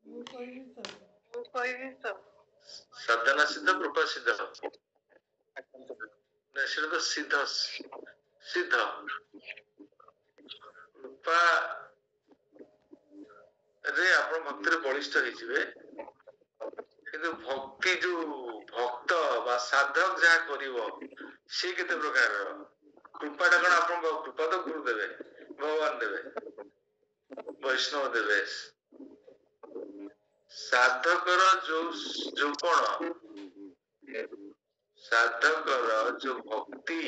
ମୁଁ କହିବି ତ ସାଧନା ସିଦ୍ଧ, କୃପା ସିଦ୍ଧ। ସେଟା ତ ସିଦ୍ଧ ସିଦ୍ଧ। କୃପା ରେ ଆପଣ ଭକ୍ତିରେ ବଳିଷ୍ଠ ହେଇଯିବେ, କିନ୍ତୁ ଭକ୍ତି ଯୋଉ ଭକ୍ତ ବା ସାଧକ ଯାହା କରିବ ସିଏ କେତେ ପ୍ରକାରର। କୃପାଟା କଣ? ଆପଣଙ୍କ କୃପା ତ ଗୁରୁ ଦେବେ, ଭଗବାନ ଦେବେ, ବୈଷ୍ଣବ ଦେବେ, ସାଧକର ଯୋଉ କଣ ସାଧକର ଯୋଉ ଭକ୍ତି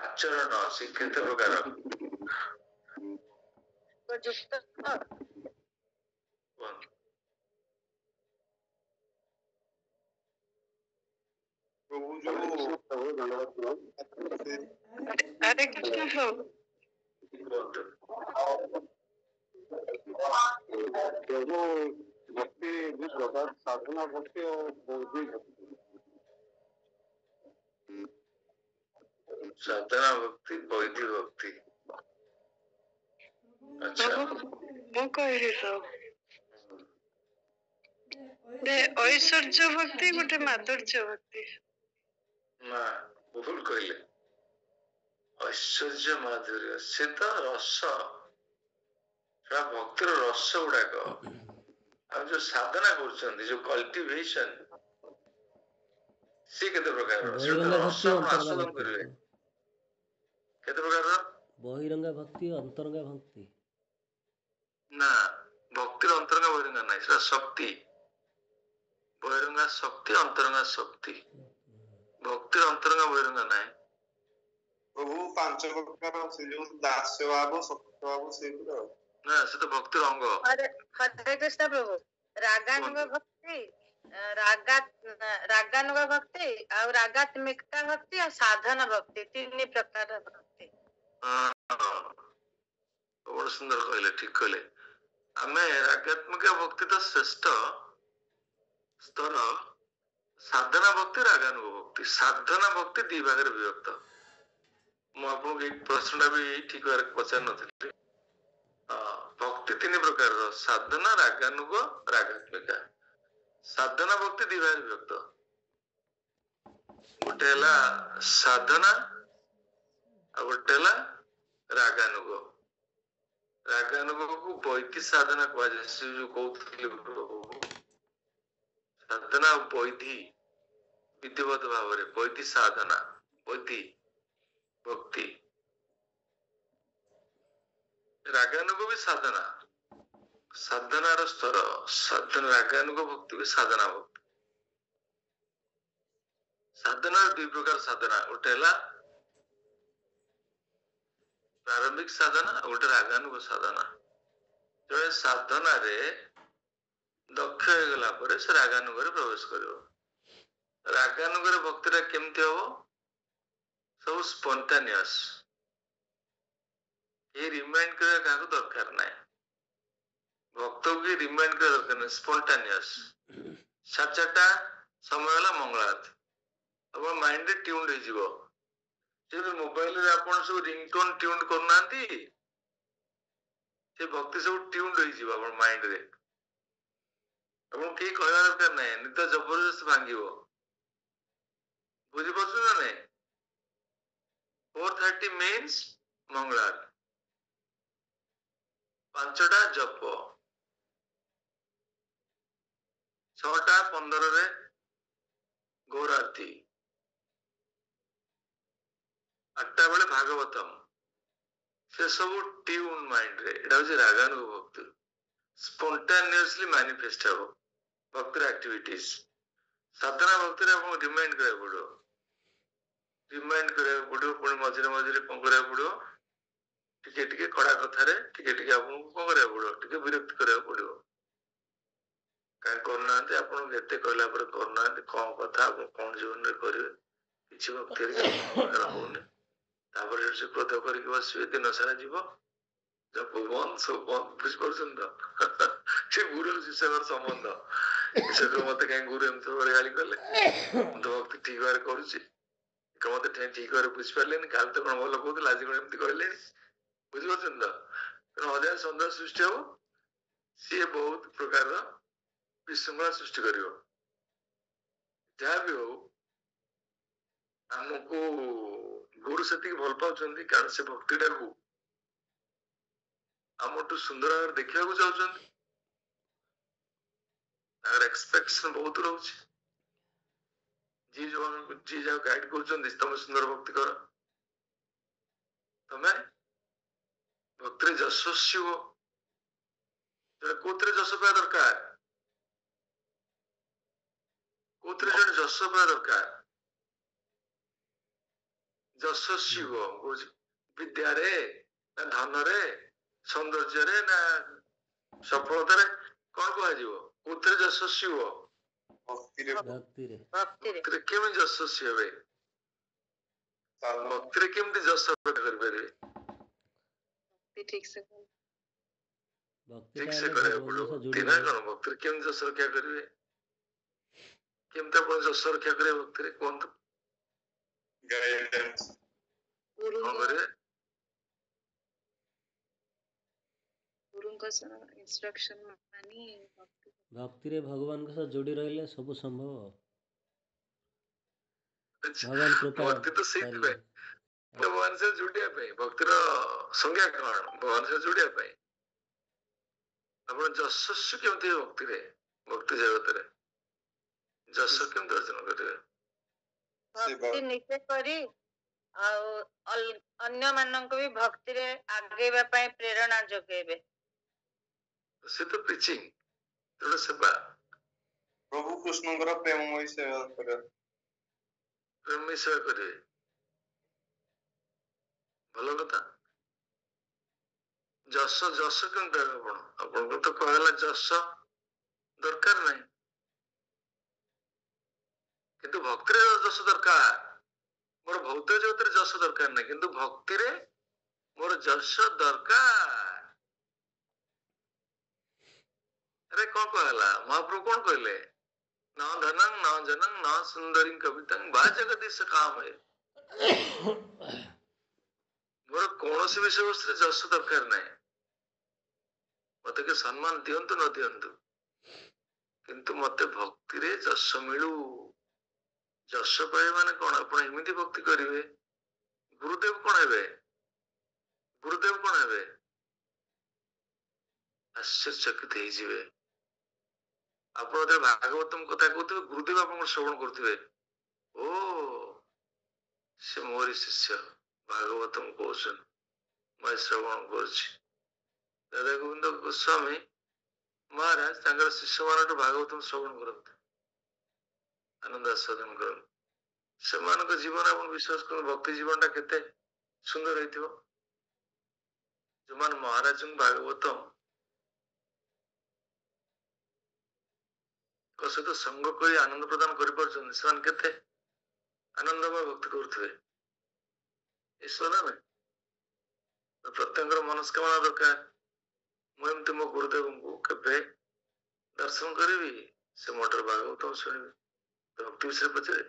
ଆଚରଣ ସେ କେତେ ପ୍ରକାର ଉପଯୁକ୍ତ କୁହନ୍ତୁ? ପ୍ରଭୁ ଯୋଉ ହରେ କୃଷ୍ଣ ପ୍ରଭୁ। କୁହନ୍ତୁ। प्रभु भक्ति जिस प्रकार साधना भक्ति और बौद्धिक भक्ति ସାଧନା ଭକ୍ତି ବୈଧି ଭକ୍ତି। ଆଚ୍ଛା ମୁଁ କହିବି ତ ଐଶ୍ୱର୍ଯ୍ୟ ଭକ୍ତି ଗୋଟେ ମାଧୁର୍ଯ୍ୟ ଭକ୍ତି। ନା ଭୁଲ କହିଲେ। ଐଶ୍ୱର୍ଯ୍ୟ ମାଧୁର୍ଯ୍ୟ ସେ ତ ରସ, ସେଟା ଭକ୍ତିର ରସ ଗୁଡାକ। ଆଉ ଯୋଉ ସାଧନା କରୁଛନ୍ତି ଯୋଉ କଲ୍ଟିଭେସନ ସିଏ କେତେ ପ୍ରକାର ବହିରଙ୍ଗା ରସ ଭକ୍ତି ଆପଣ ଅନ୍ତରଙ୍ଗା ଆସ୍ୱାଦନ ଭକ୍ତି କରିବେ। କେତେ ପ୍ରକାରର? ବହିରଙ୍ଗା ଭକ୍ତି ଅନ୍ତରଙ୍ଗା ଭକ୍ତି। ନା ଭକ୍ତିର ଅନ୍ତରଙ୍ଗା ବହିରଙ୍ଗା ନାହିଁ, ସେଟା ଶକ୍ତି। ବହିରଙ୍ଗା ଶକ୍ତି, ଅନ୍ତରଙ୍ଗା ଶକ୍ତି। ଭକ୍ତିର ଅନ୍ତରଙ୍ଗା ବହିରଙ୍ଗା ନାହିଁ। ପ୍ରଭୁ 5 ପ୍ରକାର ସେ ଯୋଉ ଦାସ୍ୟ ଭାବ ସତ୍ୟ ଭାବ ସେଇଗୁলো ନା ସେ ତ ଭକ୍ତିର ଅଙ୍ଗ। ହରେ କୃଷ୍ଣ ପ୍ରଭୁ। ରାଗାନୁଗ ଭକ୍ତି, ରାଗାନୁଗ ଭକ୍ତି ଆଉ ରାଗାତ୍ମିକା ଭକ୍ତି ଆଉ ସାଧନା ଭକ୍ତି, 3 ପ୍ରକାର ଭକ୍ତି। ବହୁତ ସୁନ୍ଦର କହିଲେ, ଠିକ କହିଲେ। ଆମେ ରାଗାତ୍ମିକ ଭକ୍ତି ତ ଶ୍ରେଷ୍ଠ ସ୍ତର, ସାଧନା ଭକ୍ତି ରାଗାନୁଗ ଭକ୍ତି। ସାଧନା ଭକ୍ତି 2 ଭାଗରେ ବିଭକ୍ତ। ମୁଁ ଆପଣଙ୍କୁ ଏଇ ପ୍ରଶ୍ନଟା ବି ଠିକ ଭାବରେ ପଚାରି ନଥିଲି। ଭକ୍ତି 3 ପ୍ରକାରର, ସାଧନା, ରାଗାନୁଗ, ରାଗାତ୍ମିକା। ସାଧନା ଭକ୍ତି 2 ଭାଗରେ ବିଭକ୍ତ। ଗୋଟେ ହେଲା ସାଧନା ଆଉ ଗୋଟେ ହେଲା ରାଗାନୁଗ। ରାଗାନୁଗକୁ ବୈଧି ସାଧନା କୁହାଯାଏ। ସେ ଯୋଉ କହୁଥିଲି ସାଧନା ଆଉ ବୈଧି ବିଧିବଦ୍ଧ ଭାବରେ ବୈଧି ସାଧନା, ବୈଧି ଭକ୍ତି। ରାଗାନୁଗ ବି ସାଧନା, ସାଧନାର ସ୍ତର। ସାଧନା ରାଗାନୁଗ ଭକ୍ତି ବି ସାଧନା ଭକ୍ତି। ସାଧନାର 2 ପ୍ରକାର ସାଧନା, ଗୋଟେ ହେଲା ପ୍ରାରମ୍ଭିକ ସାଧନା ଆଉ ଗୋଟେ ରାଗାନୁଗ ସାଧନା। ଜଣେ ସାଧନାରେ ଦକ୍ଷ ହେଇଗଲା ପରେ ସେ ରାଗାନୁଗରେ ପ୍ରବେଶ କରିବ। ରାଗାନୁଗରେ ଭକ୍ତିଟା କେମିତି ହବ? ସବୁ ସ୍ପନ୍ଟାନିୟସ୍, କେହି ରିମାଇଣ୍ଡ କରିବା କାହାକୁ ଦରକାର ନାହିଁ। ଭକ୍ତକୁ କେହି ରିମାଇଣ୍ଡ କରିବା ଦରକାର ନାହିଁ, ସ୍ପନ୍ଟାନିୟସ୍। 4:30 ସମୟ ହେଲା ମଙ୍ଗଳ ଆଳତି, ଆପଣ ମାଇଣ୍ଡରେ ଟ୍ୟୁନ୍ ହେଇଯିବ। ଯେମିତି ମୋବାଇଲରେ ଆପଣ ସବୁ ରିଙ୍ଗଟୋନ୍ ଟ୍ୟୁନ୍ କରୁନାହାନ୍ତି, ସେ ଭକ୍ତି ସବୁ ଟ୍ୟୁନ୍ ହେଇଯିବ ଆପଣ ମାଇଣ୍ଡରେ। ଆପଣଙ୍କୁ କେହି କହିବା ଦରକାର ନାହିଁ, ନିଦ ଜବରଦସ୍ତ ଭାଙ୍ଗିବ। ବୁଝିପାରୁଛୁ ନା ନାଇଁ? 4:30 means ମଙ୍ଗଳ ଆଳତି, 5ଟା ଜପ, 6:15 ଗୌର ଆରତୀ, 8ଟା ବେଳେ ଭାଗବତମ। ସେ ସବୁ ଟ୍ୟୁନ୍ ମାଇଣ୍ଡରେ। ଏଟା ହଉଛି ରାଗାନୁଗ ଭକ୍ତି। ସ୍ପନ୍ଟାନିୟସଲି ମ୍ୟାନିଫେଷ୍ଟ ହବ ଭକ୍ତିର ଆକ୍ଟିଭିଟିଜ। ସାଧନା ଭକ୍ତିରେ ଆପଣଙ୍କୁ ରିମାଇଣ୍ଡ କରିବାକୁ ପଡିବ, ରିମାଇଣ୍ଡ କରିବାକୁ ପଡିବ। ପୁଣି ମଝିରେ ମଝିରେ କଣ କରିବାକୁ ପଡିବ? ଟିକେ ଟିକେ କଡା କଥାରେ ଟିକେ ଟିକେ ଆପଣଙ୍କୁ କଣ କରିବାକୁ ପଡିବ? ଟିକେ ବିରକ୍ତି କରିବାକୁ ପଡିବ। କାହିଁ କରୁନାହାନ୍ତି? ଆପଣଙ୍କୁ ଏତେ କହିଲା ପରେ କରୁନାହାନ୍ତି, କଣ କଥା, ଆପଣ କଣ ଜୀବନରେ କରିବେ? କିଛି ଭକ୍ତିରେ ହଉନି। ତାପରେ ସେ କ୍ରୋଧ କରିକି ବସିବେ, ଦିନ ସାରା ଯିବ, ଜପ ବନ୍ଦ, ସବୁ ବନ୍ଦ। ବୁଝିପାରୁଛନ୍ତି ତ? ସେ ଗୁରୁ ଶିଷ୍ୟଙ୍କର ସମ୍ବନ୍ଧ। ଶିଷ୍ୟ ମତେ କାହିଁ ଗୁରୁ ଏମିତି ଭଳି ଗାଳି କଲେ, ମୁଁ ତ ଭକ୍ତି ଠିକ ଭାବରେ କରୁଛି, ମତେ ଠିକ ଭାବରେ ବୁଝିପାରିଲେନି। କାଲି ତ କଣ ଭଲ କହୁଥିଲେ, ଆଜି କଣ ଏମିତି କହିଲେନି। ବୁଝିପାରୁଛନ୍ତି ତ? ତେଣୁ ହଜାର ସନ୍ଦେହ ସୃଷ୍ଟି ହବ। ସିଏ ବହୁତ ପ୍ରକାରର ବିଶୃଙ୍ଖଳା ସୃଷ୍ଟି କରିବ। ଯାହା ବି ହଉ, ଆମକୁ ଗୁରୁ ସେତିକି ଭଲ ପାଉଛନ୍ତି କାରଣ ସେ ଭକ୍ତିଟାକୁ ଆମଠୁ ସୁନ୍ଦର ଭାବରେ ଦେଖିବାକୁ ଚାହୁଁଛନ୍ତି। ତାଙ୍କର ଏକ୍ସପେକ୍ଟେସନ ବହୁତ ରହୁଛି। ଯିଏ ଯାହା ଗାଇଡ କରୁଛନ୍ତି, ତମେ ସୁନ୍ଦର ଭକ୍ତି କର, ତମେ ଭକ୍ତିରେ ଯଶସ୍ୱୀ ହୁଅ, କୋଉଥିରେ ଯଶ ପାଇବା ଦରକାର? କୋଉଥିରେ ଜଣେ ଯଶ ପାଇବା ଦରକାର? ଯଶସ୍ୱୀ ହୁଅ କହୁଛି, ବିଦ୍ୟାରେ ନା ଧନରେ, ସୌନ୍ଦର୍ଯ୍ୟରେ ନା ସଫଳତାରେ? କଣ କୁହାଯିବ? କୋଉଥିରେ ଯଶସ୍ୱୀ ହୁଅ? ଭକ୍ତିରେ ଭକ୍ତିରେ। ଭକ୍ତିରେ। ଭକ୍ତିରେ କେମିତି ଯଶସ୍ୱୀ ହେବେ? ସାଧନା ଭକ୍ତିରେ କେମିତି ଯଶ କରିପାରିବେ? ଠିକ ସେ କର। ଭକ୍ତିଟା ଠିକ ସେ ହେଲେ କରିବାକୁ ଭଗବାନଙ୍କ ପଡିବ। ସହ ଯୋଡି ଦିନ ରହେ। କଣ ଭକ୍ତିରେ କେମିତି ଯଶ ରକ୍ଷା କରିବେ? କେମିତି ଆପଣ ଯଶ ରକ୍ଷା କରିବେ ଭକ୍ତିରେ କୁହନ୍ତୁ? ଗାଇଡାନ୍ସ କଣ ଗୁରୁଙ୍କ କରିବେ? ଗୁରୁଙ୍କ ଇନଷ୍ଟ୍ରକ୍ସନ ମାନି ଭକ୍ତି। ଭକ୍ତିରେ ଭଗବାନଙ୍କ ସହ ଯୋଡି ରହିଲେ ସବୁ ସମ୍ଭବ। ଭଗବାନ କୃପା ଭକ୍ତି ତ ସେଇଥିପାଇଁ ଭଗବାନ ସହ ଯୋଡିବା ପାଇଁ। ଭକ୍ତିର ସଂଜ୍ଞା କଣ? ଭଗବାନ ସହ ଯୋଡିବା ପାଇଁ। ଆପଣ ଯଶସ୍ୱୀ କେମିତି ହେବେ ଭକ୍ତିରେ? ଭକ୍ତି ଜଗତରେ ଯଶ କେମିତି ଅର୍ଜନ କରିବେ? ଭକ୍ତି ନିଜେ କରି ଆଉ ଅନ୍ୟ ମାନଙ୍କୁ ବି ଭକ୍ତିରେ ଆଗେଇବା ପାଇଁ ପ୍ରେରଣା ଯୋଗେଇବେ। ସେ ତ ପ୍ରିଚିଂ, ଗୋଟେ ସେବା। ପ୍ରଭୁ କୃଷ୍ଣଙ୍କର ପ୍ରେମମୟୀ ସେବା କରିବା। ପ୍ରେମୀ ସେବା କରିବେ, ଭଲ କଥା। ଯଶ ଯଶ କେମିତି ଦେବେ ଆପଣ? ଆପଣଙ୍କୁ ତ କୁହାଗଲା ଯଶ ଦରକାର ନାହିଁ, କିନ୍ତୁ ଭକ୍ତିରେ ଯଶ ଦରକାର। ମୋର ଭୌତିକ ଜଗତରେ ଯଶ ଦରକାର ନାହିଁ, କିନ୍ତୁ ଭକ୍ତିରେ ମୋର ଯଶ ଦରକାର। ଆରେ କଣ କୁହାଗଲା? ମହାପ୍ରଭୁ କଣ କହିଲେ? न धनं न जनं न सुंदरी कवितं वा जगदीश काम है। ମୋର କୌଣସି ବିଷୟବସ୍ତୁରେ ଯଶ ଦରକାର ନାହିଁ। ମତେ କି ସମ୍ମାନ ଦିଅନ୍ତୁ ନ ଦିଅନ୍ତୁ, କିନ୍ତୁ ମତେ ଭକ୍ତିରେ ଯଶ ମିଳୁ। ଯଶ ପାଇବେ ମାନେ କଣ? ଆପଣ ଏମିତି ଭକ୍ତି କରିବେ, ଗୁରୁଦେବ କଣ ହେବେ? ଗୁରୁଦେବ କଣ ହେବେ? ଆଶ୍ଚର୍ଯ୍ୟଚକିତ ହେଇଯିବେ। ଆପଣ ଯେତେବେଳେ ଭାଗବତମ କଥା କହୁଥିବେ, ଗୁରୁଦେବ ଆପଣଙ୍କର ଶ୍ରବଣ କରୁଥିବେ। ଓ ସେ ମୋରି ଶିଷ୍ୟ, ଭାଗବତମ କହୁଛନ୍ତି, ମୁଁ ଶ୍ରବଣ କରୁଛି। ରାଧା ଗୋବିନ୍ଦ ଗୋସ୍ୱାମୀ ମହାରାଜ ତାଙ୍କର ଶିଷ୍ୟମାନଙ୍କଠୁ ଭାଗବତମ ଶ୍ରବଣ କରନ୍ତି, ଆନନ୍ଦ ଆସ୍ୱାଦନ କରନ୍ତି। ସେମାନଙ୍କ ଜୀବନ ଆପଣ ବିଶ୍ୱାସ କରନ୍ତୁ, ଭକ୍ତି ଜୀବନଟା କେତେ ସୁନ୍ଦର ହେଇଥିବ। ଯୋଉମାନେ ମହାରାଜଙ୍କୁ ଭାଗବତମ ସହିତ ସଙ୍ଗ କରି ଆନନ୍ଦ ପ୍ରଦାନ କରିପାରୁଛନ୍ତି, ସେମାନେ କେତେ ଆନନ୍ଦମୟ ଭକ୍ତି କରୁଥିବେ। ଈଶ୍ୱର ନାଇଁ, ପ୍ରତ୍ୟେକଙ୍କର ମନସ୍କାମନା ଦରକାର। ମୁଁ ଏମିତି ମୋ ଗୁରୁଦେବଙ୍କୁ କେବେ ଦର୍ଶନ କରିବି, ସେ ମୋଟର ଭାଗବତମ ଶୁଣିବି। ଭକ୍ତି ବିଷୟରେ ପଚାରେ,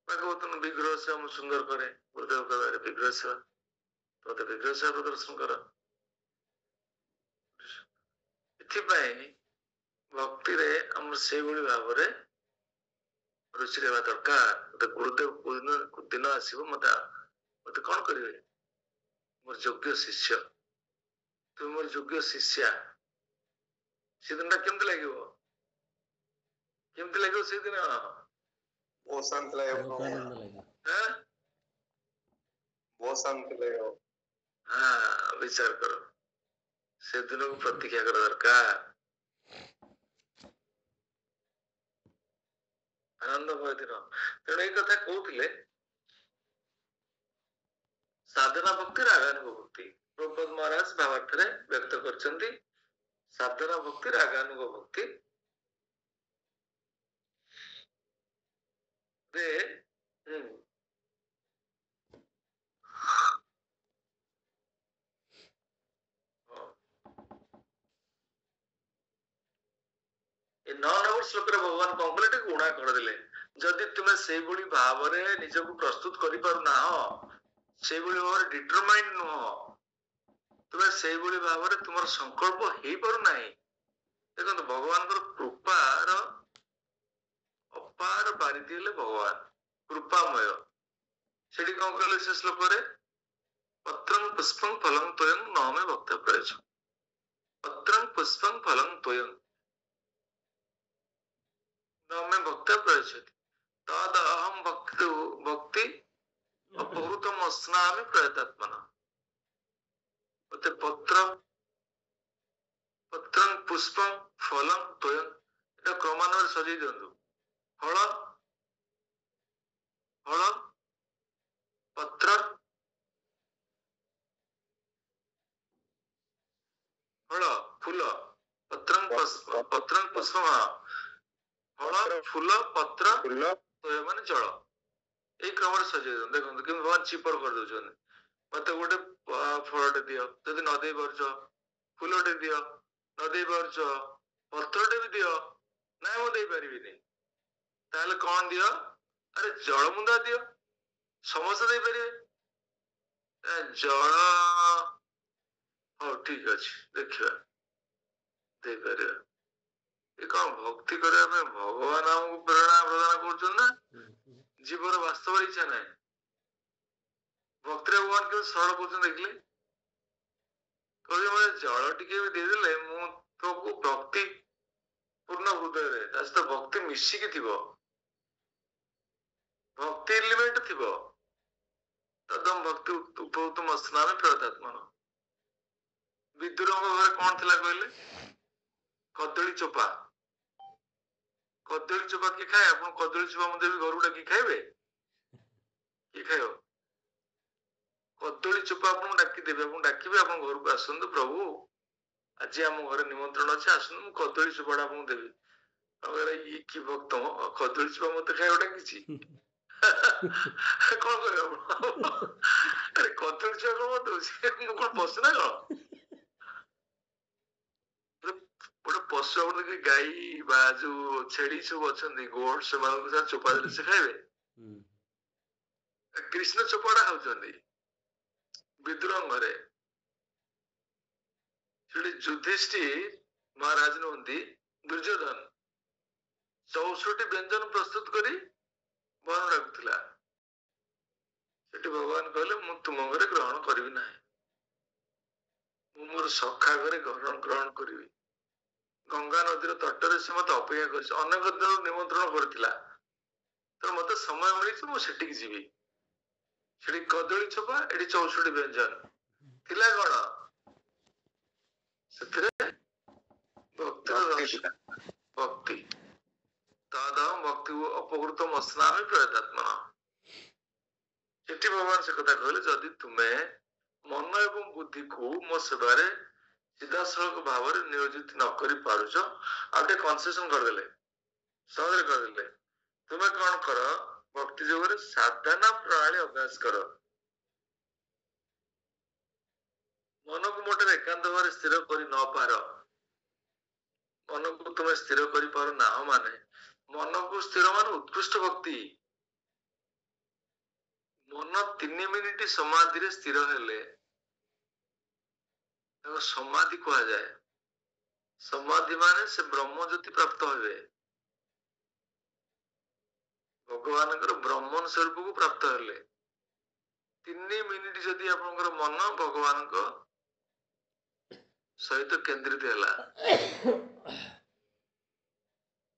ଭାଗବତମ ବିଗ୍ରହ ସେବା ମୁଁ ସୁନ୍ଦର କରେ। ଗୁରୁଦେବ କହିବାରେ ବିଗ୍ରହ ସେବା, ମତେ ବିଗ୍ରହ ସେବା ପ୍ରଦର୍ଶନ କର। ଏଥିପାଇଁ ଭକ୍ତିରେ ଆମର ସେଇଭଳି ଭାବରେ ରୁଚି ରହିବା ଦରକାର। ମତେ ଗୁରୁଦେବ ଦିନ ଆସିବ, ମତେ କଣ କରିବେ? ମୋର ଯୋଗ୍ୟ ଶିଷ୍ୟ, ତୁମେ ମୋର ଯୋଗ୍ୟ ଶିଷ୍ୟା। ସେଦିନଟା କେମିତି ଲାଗିବ? କେମିତି ଲାଗିବ ସେଦିନ? ବହୁତ ଶାନ୍ତି ଲାଗିବ ବହୁତ ପ୍ରଭୁ, ଆନନ୍ଦ ଲାଗେ। ବହୁତ ଶାନ୍ତି ଲାଗିବ। ହଁ, ବିଚାର କର, ସେଦିନକୁ ପ୍ରତୀକ୍ଷା କରା ଦରକାର। ଆନନ୍ଦମୟ ଦିନ। ତେଣୁ ଏଇ କଥା କହୁଥିଲେ, ସାଧନା ଭକ୍ତି ରାଗାନୁଗ ଭକ୍ତି। ପ୍ରଭୁପାଦ ମହାରାଜ ଭାବାର୍ଥରେ ବ୍ୟକ୍ତ କରିଛନ୍ତି, ସାଧନା ଭକ୍ତି ରାଗାନୁଗ ଭକ୍ତି ରେ ଏ 9 ନମ୍ବର ଶ୍ଲୋକରେ ଭଗବାନ କଣ କଲେ? ଟିକେ ଗୁଣା କରିଦେଲେ। ଯଦି ତୁମେ ସେଇଭଳି ଭାବରେ ନିଜକୁ ପ୍ରସ୍ତୁତ କରିପାରୁନାହ, ସେଇଭଳି ଭାବରେ ଡିଟରମାଇଣ୍ଡ ନୁହଁ, ତୁମେ ସେଇଭଳି ଭାବରେ ତୁମର ସଂକଳ୍ପ ହେଇପାରୁନାହିଁ, ଦେଖନ୍ତୁ ଭଗବାନଙ୍କର କୃପାର ଅପାର ବାରିଧି ହେଲେ ଭଗବାନ କୃପାମୟ। ସେଠି କଣ କହିଲେ ସେ ଶ୍ଲୋକରେ? ପତ୍ରଂ ପୁଷ୍ପଂ ଫଲଂ ତ୍ୱୟଂ ନମେ ଭକ୍ତ ପ୍ରୟୋଜ। ପତ୍ରଂ ପୁଷ୍ପଂ ଫଲଂ ତ୍ୱୟଂ ନମେ ଭକ୍ତ ପ୍ରୟୋଜତି ତଦ ଅହଂ ଭକ୍ତି ଅପହୃତମ ସ୍ନାମି ପ୍ରୟତାତ୍ମନା। ମତେ ପତ୍ରଂ पुष्पं फलं तोयं এটা ক্রমান্বয়ে সজিয়ে দিଅନ୍ତୁ। ଫଳ ଫଳ ପତ୍ର ଫଳ ଫୁଲ ପତ୍ରଂ ପୁଷ୍ପଂ ଫଳ ଫୁଲ ପତ୍ର ତୋୟ ମାନେ ଜଳ ଏଇ କ୍ରମରେ ସଜେଇ ଦିଅନ୍ତୁ। ଦେଖନ୍ତୁ କେମିତି ଭଗବାନ ଚିପର କରିଦଉଛନ୍ତି। ମତେ ଗୋଟେ ଫଳଟେ ଦିଅ, ଯଦି ନ ଦେଇ ପାରୁଛ ଫୁଲଟେ ଦିଅ, ନ ଦେଇ ପାରୁଛ ପତ୍ରଟେ ବି ଦିଅ, ନାଇଁ ମୁଁ ଦେଇପାରିବିନି, ତାହେଲେ କଣ ଦିଅ? ଆରେ ଜଳ ମୁନ୍ଦା ଦିଅ, ସମସ୍ତେ ଦେଇପାରିବେ। ଜଳ ହଉ ଠିକ ଅଛି, ଦେଖିବା ଦେଇପାରିବା। ଏ କଣ ଭକ୍ତି କରିବା ପାଇଁ ଭଗବାନ ଆମକୁ ପ୍ରେରଣା ପ୍ରଦାନ କରୁଛନ୍ତି ନା ଜୀବର ବାସ୍ତବ ଇଚ୍ଛା ନାହିଁ? ଭକ୍ତିରେ ଭଗବାନ କେମିତି ସରଳ କରୁଛନ୍ତି ଦେଖିଲେ? କହିଲେ ମତେ ଜଳ ଟିକେ ବି ଦେଇଦେଲେ ମୁଁ ତୋକୁ ଭକ୍ତି ପୂର୍ଣ୍ଣ ହୃଦୟରେ, ତା ସହିତ ଭକ୍ତି ମିଶିକି ଥିବ, ଭକ୍ତି ଏଲିମେଣ୍ଟ ଥିବ। ତଦମ ଭକ୍ତି ଉପଭୂତମ ସ୍ନାନ ପ୍ରୟତାତ୍ମନ। ବିଦୁରଙ୍କ ଘରେ କଣ ଥିଲା କହିଲେ? କଦଳୀ ଚୋପା। କଦଳୀ ଚୋପା କିଏ ଖାଏ? ଆପଣ କଦଳୀ ଚୋପା ମୁଁ ଦେବି, ଘରକୁ ଡାକି ଖାଇବେ? କିଏ ଖାଇବ? କଦଳୀ ଚୋପା ଆପଣଙ୍କୁ ଡାକିଦେବେ, ଆପଣ ଡାକିବେ ଆପଣ ଘରକୁ ଆସନ୍ତୁ, ପ୍ରଭୁ ଆଜି ଆମ ଘରେ ନିମନ୍ତ୍ରଣ ଅଛି, ଆସନ୍ତୁ, ମୁଁ କଦଳୀ ଚୋପାଟା ଆପଣଙ୍କୁ ଦେବି। ଇଏ କି ଭକ୍ତ, କଦଳୀ ଚୋପା ମତେ ଖାଇବା ଡାକିଛି। କଣ କରିବ? ଆରେ କଦଳୀ ଚୋପା କଣ ମତେ ଦଉଛି? ମୁଁ କଣ ପଶୁ ନା କଣ? ଗୋଟେ ପଶୁ ଆପଣ ଦେଖିବେ, ଗାଈ ବା ଯୋଉ ଛେଳି ସବୁ ଅଛନ୍ତି ଗୋଡ, ସେମାନଙ୍କୁ ଚୋପା ଦେଲେ ସେ ଖାଇବେ? କୃଷ୍ଣ ଚୋପାଟା ଖାଉଛନ୍ତି ବିଦୁରଙ୍କ ଘରେ। ସେଠି ଯୁଧିଷ୍ଠିର ମହାରାଜ ନୁହନ୍ତି, ଦୁର୍ଯ୍ୟୋଧନ 64 ବ୍ୟଞ୍ଜନ ପ୍ରସ୍ତୁତ କରି ବନ ଡାକୁଥିଲା। ସେଠି ଭଗବାନ କହିଲେ ମୁଁ ତୁମ ଘରେ ଗ୍ରହଣ କରିବି ନାହିଁ, ମୁଁ ମୋର ସଖା ଘରେ ଗ୍ରହଣ କରିବି। ଗଙ୍ଗା ନଦୀର ତଟରେ ସେ ମତେ ଅପେକ୍ଷା କରିଛି, ଅନେକ ଦିନରୁ ନିମନ୍ତ୍ରଣ କରିଥିଲା, ତେଣୁ ମତେ ସମୟ ମିଳିଛି, ମୁଁ ସେଠିକି ଯିବି। ସେଠି କଦଳୀ ଚୋପା, ଏଠି 64 ବ୍ୟଞ୍ଜନ ଥିଲା। କଣ ସେଥିରେ? ଭକ୍ତିର ଭକ୍ତି। ତଦହଂ ଭକ୍ତି ଅପକୃତ ସ୍ନାମି ପ୍ରୟତାତ୍ମନ। ସେଠି ଭଗବାନ ସେ କଥା କହିଲେ, ଯଦି ତୁମେ ମନ ଏବଂ ବୁଦ୍ଧିକୁ ମୋ ସେବାରେ ସିଧାସଳଖ ଭାବରେ ନିୟୋଜିତ ନ କରି ପାରୁଛ, ଆଉ ଟିକେ କନସେସନ କରିଦେଲେ, ସହଜରେ କରିଦେଲେ, ତୁମେ କଣ କର? ଭକ୍ତି ଯୋଗରେ ସାଧନା ପ୍ରଣାଳୀ ଅଭ୍ୟାସ କର। ମନକୁ ମୋଟରେ ଏକାନ୍ତ ଭାବରେ ସ୍ଥିର କରି ନ ପାର, ମନକୁ ତୁମେ ସ୍ଥିର କରିପାରୁ ନାହ ମାନେ, ମନକୁ ସ୍ଥିର ମାନେ ଉତ୍କୃଷ୍ଟ ଭକ୍ତି। ମନ 3 ମିନିଟ ସମାଧିରେ ସ୍ଥିର ହେଲେ ତାକୁ ସମାଧି କୁହାଯାଏ। ସମାଧି ମାନେ ସେ ବ୍ରହ୍ମ ଜ୍ୟୋତି ପ୍ରାପ୍ତ ହେବେ, ଭଗବାନଙ୍କର ବ୍ରହ୍ମନ ସ୍ୱରୂପକୁ ପ୍ରାପ୍ତ ହେଲେ। 3 ମିନିଟ ଯଦି ଆପଣଙ୍କର ମନ ଭଗବାନଙ୍କ ସହିତ କେନ୍ଦ୍ରିତ ହେଲା,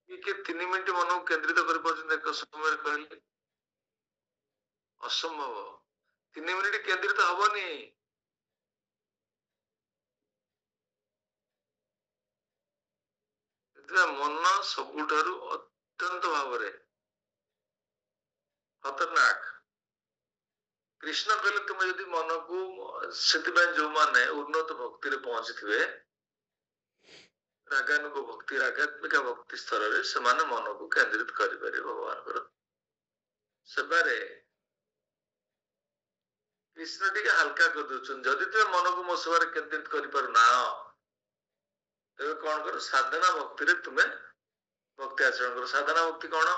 କିଏ 3 ମିନିଟ ମନକୁ କେନ୍ଦ୍ରିତ କରିପାରୁଛନ୍ତି ଏକ ସମୟରେ କହିଲେ? ଅସମ୍ଭବ। 3 ମିନିଟ କେନ୍ଦ୍ରିତ ହବନି। ସେଥିପାଇଁ ମନ ସବୁଠାରୁ ଅତ୍ୟନ୍ତ ଭାବରେ ଖତରନାକ। କୃଷ୍ଣ କହିଲେ ତୁମେ ଯଦି ମନକୁ, ସେଥିପାଇଁ ଯୋଉମାନେ ଉନ୍ନତ ଭକ୍ତିରେ ପହଞ୍ଚିଥିବେ, ରାଗାନୁଗ ଭକ୍ତି, ରାଗାତ୍ମିକା ଭକ୍ତି ସ୍ତରରେ, ସେମାନେ ମନକୁ କେନ୍ଦ୍ରିତ କରିପାରିବେ ଭଗବାନଙ୍କର ସେବାରେ। କୃଷ୍ଣ ଟିକେ ହାଲକା କରିଦଉଛନ୍ତି, ଯଦି ତୁମେ ମନକୁ ମୋ ସେବାରେ କେନ୍ଦ୍ରିତ କରିପାରୁନାହ, ତେବେ କଣ କର? ସାଧନା ଭକ୍ତିରେ ତୁମେ ଭକ୍ତି ଆଚରଣ କର। ସାଧନା ଭକ୍ତି କଣ?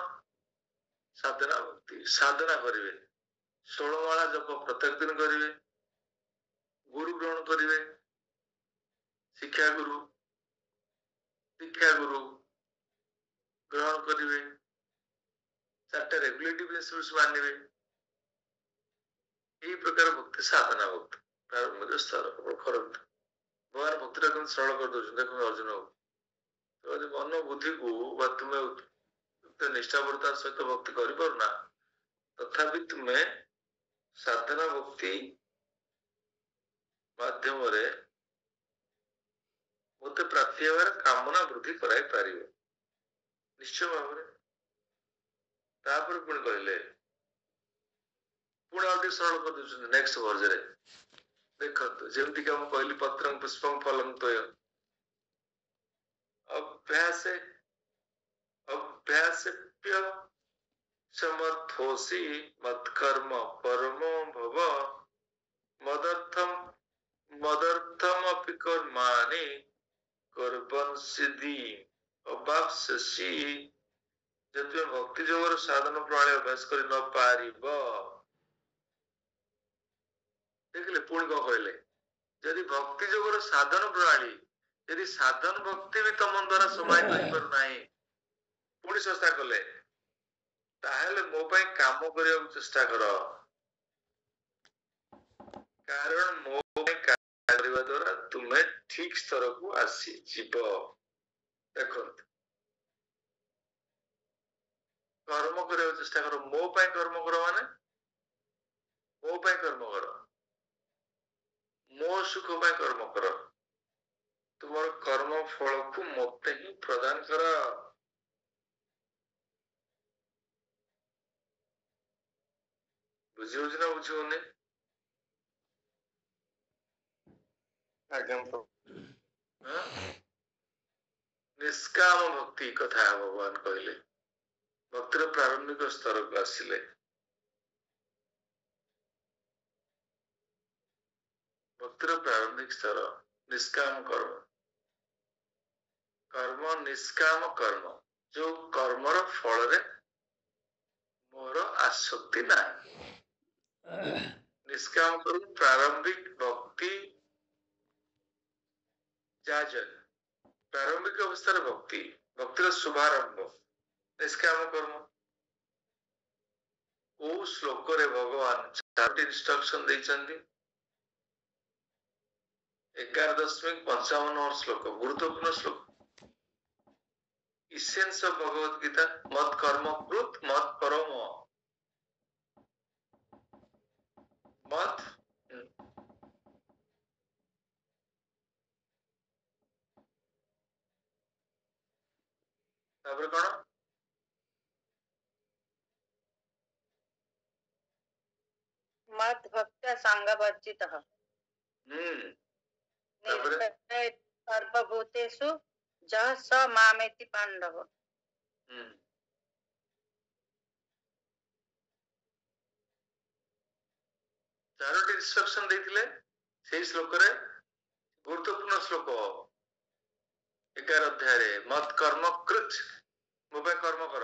ସାଧନା ଭକ୍ତି ସାଧନା କରିବେ, 16 ମାଳା ଜପ ପ୍ରତ୍ୟେକ ଦିନ କରିବେ, ଗୁରୁ ଗ୍ରହଣ କରିବେ, ଶିକ୍ଷା ଗୁରୁ ଗ୍ରହଣ କରିବେ, 4ଟା ରେଗୁଲେଟିଭ ପ୍ରିନ୍ସିପଲ୍ସ ମାନିବେ। এই ପ୍ରକାର ଭକ୍ତି ସାଧନା ଭକ୍ତି ପ୍ରାରମ୍ଭିକ ସ୍ତର କରନ୍ତୁ। ଭଗବାନ ଭକ୍ତିଟା କେମିତି ସରଳ କରିଦଉଛନ୍ତି ଦେଖନ୍ତୁ ଅର୍ଜୁନକୁ। ଯଦି ମନ ବୁଦ୍ଧିକୁ ବା ତୁମେ ନିଷ୍ଠାପରତାର ସହିତ ଭକ୍ତି କରିପାରୁନା, ତଥାପି ତୁମେ ସାଧନା ଭକ୍ତି ମାଧ୍ୟମରେ ମତେ ପ୍ରାପ୍ତ ପ୍ରାପ୍ତି ହେବାର କାମନା ବୃଦ୍ଧି କରାଇ ପାରିବ ନିଶ୍ଚୟ ଭାବରେ। ତାପରେ ପୁଣି କହିଲେ, ପୁଣି ଆଉ ଟିକେ ସରଳ କରିଦେଉଛନ୍ତି ନେକ୍ସଟ ବର୍ଜରେ। ଦେଖନ୍ତୁ ଯେମିତିକି ମୁଁ କହିଲି ପତ୍ରଂ ପୁଷ୍ପଂ ଫଲଂ ତୋୟ, ଅଭ୍ୟାସେ ଅଭ୍ୟାସେପ୍ୟ ସମର୍ଥୋସି ମତ୍କର୍ମ ପରମೋ ଭବ ମଦर्थमपि कर्माणि कुर्वन् सिद्धि अवाप्स्यसि। ଯଦି ଭକ୍ତି ଯୋଗର ସାଧନ ପ୍ରଣାଳୀ ଅଭ୍ୟାସ କରି ନ ପାରିବ, ଦେଖିଲେ ପୁଣି କଣ କହିଲେ, ଯଦି ଭକ୍ତି ଯୋଗର ସାଧନ ପ୍ରଣାଳୀ, ଯଦି ସାଧନ ଭକ୍ତି ବି ତମ ଦ୍ୱାରା ସମାହିତ ହେଇପାରୁନାହିଁ, ପୁଣି ଚେଷ୍ଟା କଲେ, ତାହେଲେ ମୋ ପାଇଁ କାମ କରିବାକୁ ଚେଷ୍ଟା କର। କାରଣ ମୋ ପାଇଁ କାମ କରିବା ଦ୍ୱାରା ତୁମେ ଠିକ ସ୍ତରକୁ ଆସିଯିବ। ଦେଖନ୍ତୁ, କର୍ମ କରିବାକୁ ଚେଷ୍ଟା କର। ମୋ ପାଇଁ କର୍ମ କର ମାନେ ମୋ ପାଇଁ କର୍ମ କର, ମୋ ସୁଖ ପାଇଁ କର୍ମ କର। ତୁମର କର୍ମ ଫଳକୁ ମୋତେ ହିଁ ପ୍ରଦାନ କର। ବୁଝିହଉଛି ନା ବୁଝିହଉନି? ଆଜ୍ଞା ପ୍ରଭୁ। ନିଷ୍କାମ ଭକ୍ତି କଥା ଭଗବାନ କହିଲେ। ଭକ୍ତିର ପ୍ରାରମ୍ଭିକ ସ୍ତରକୁ ଆସିଲେ। ଭକ୍ତିର ପ୍ରାରମ୍ଭିକ ସ୍ତର ନିଷ୍କାମ କର୍ମ। କର୍ମ ନିଷ୍କାମ କର୍ମ, ଯୋଉ କର୍ମର ଫଳରେ ମୋର ଆସକ୍ତି ନାହିଁ। ନିଷ୍କାମ କର୍ମ ପ୍ରାରମ୍ଭିକ ଭକ୍ତି ଯାଜନ, ପ୍ରାରମ୍ଭିକ ଅବସ୍ଥାରେ ଭକ୍ତି, ଭକ୍ତିର ଶୁଭାରମ୍ଭ ନିଷ୍କାମ କର୍ମ। କୋଉ ଶ୍ଲୋକରେ ଭଗବାନ 4ଟି ଇନଷ୍ଟ୍ରକ୍ସନ ଦେଇଛନ୍ତି? 11.55 ଶ୍ଲୋକ, ଗୁରୁତ୍ୱପୂର୍ଣ୍ଣ ଶ୍ଲୋକ। Essence of Bhagavad Gita, मत कर्म कृत मत परम मत तापर कौन मत भक्त्या संगवर्जितः सर्वभूतेषु जः स मामेति पांडव। चारोटी इंस्ट्रक्शन देथिले सेही श्लोक रे गुरुत्वपूर्ण श्लोक 11 अध्याय रे मत कर्म कृत, मोबे कर्म कर,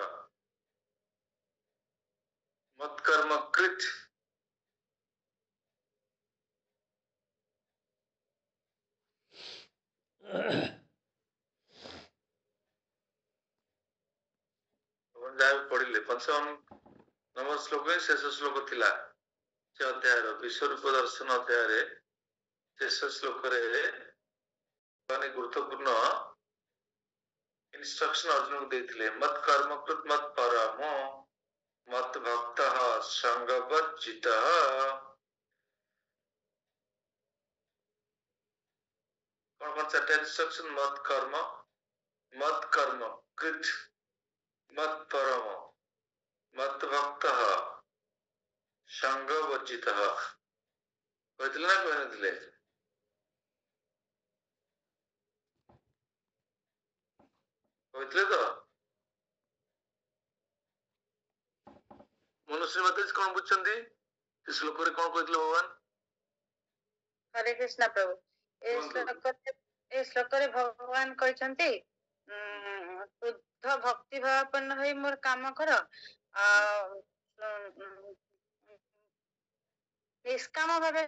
मत कर्म कृत। पढ़िले 55 श्लोक शेष श्लोक थिला से अध्याय विश्वरूप दर्शन अध्याय शेष श्लोक माने गुरुत्वपूर्ण इंस्ट्रक्शन अर्जुन को देथिले मत कर्म कृत मत परमो मत भक्तः संगवर्जितः। कौन कौन सा इंस्ट्रक्शन? मत कर्म कृत मत परम मत भक्तः संगवर्जितः। कहथिले ना कहथिले? कहथिले तो मनुष्य माता कौन बुझछंती इस श्लोक रे कौन कहथिले भगवान? हरे कृष्ण प्रभु। ए श्लोक रे भगवान कहछंती शुद्ध भक्ति भावपन्न होई मोर काम कर, निष्काम भावे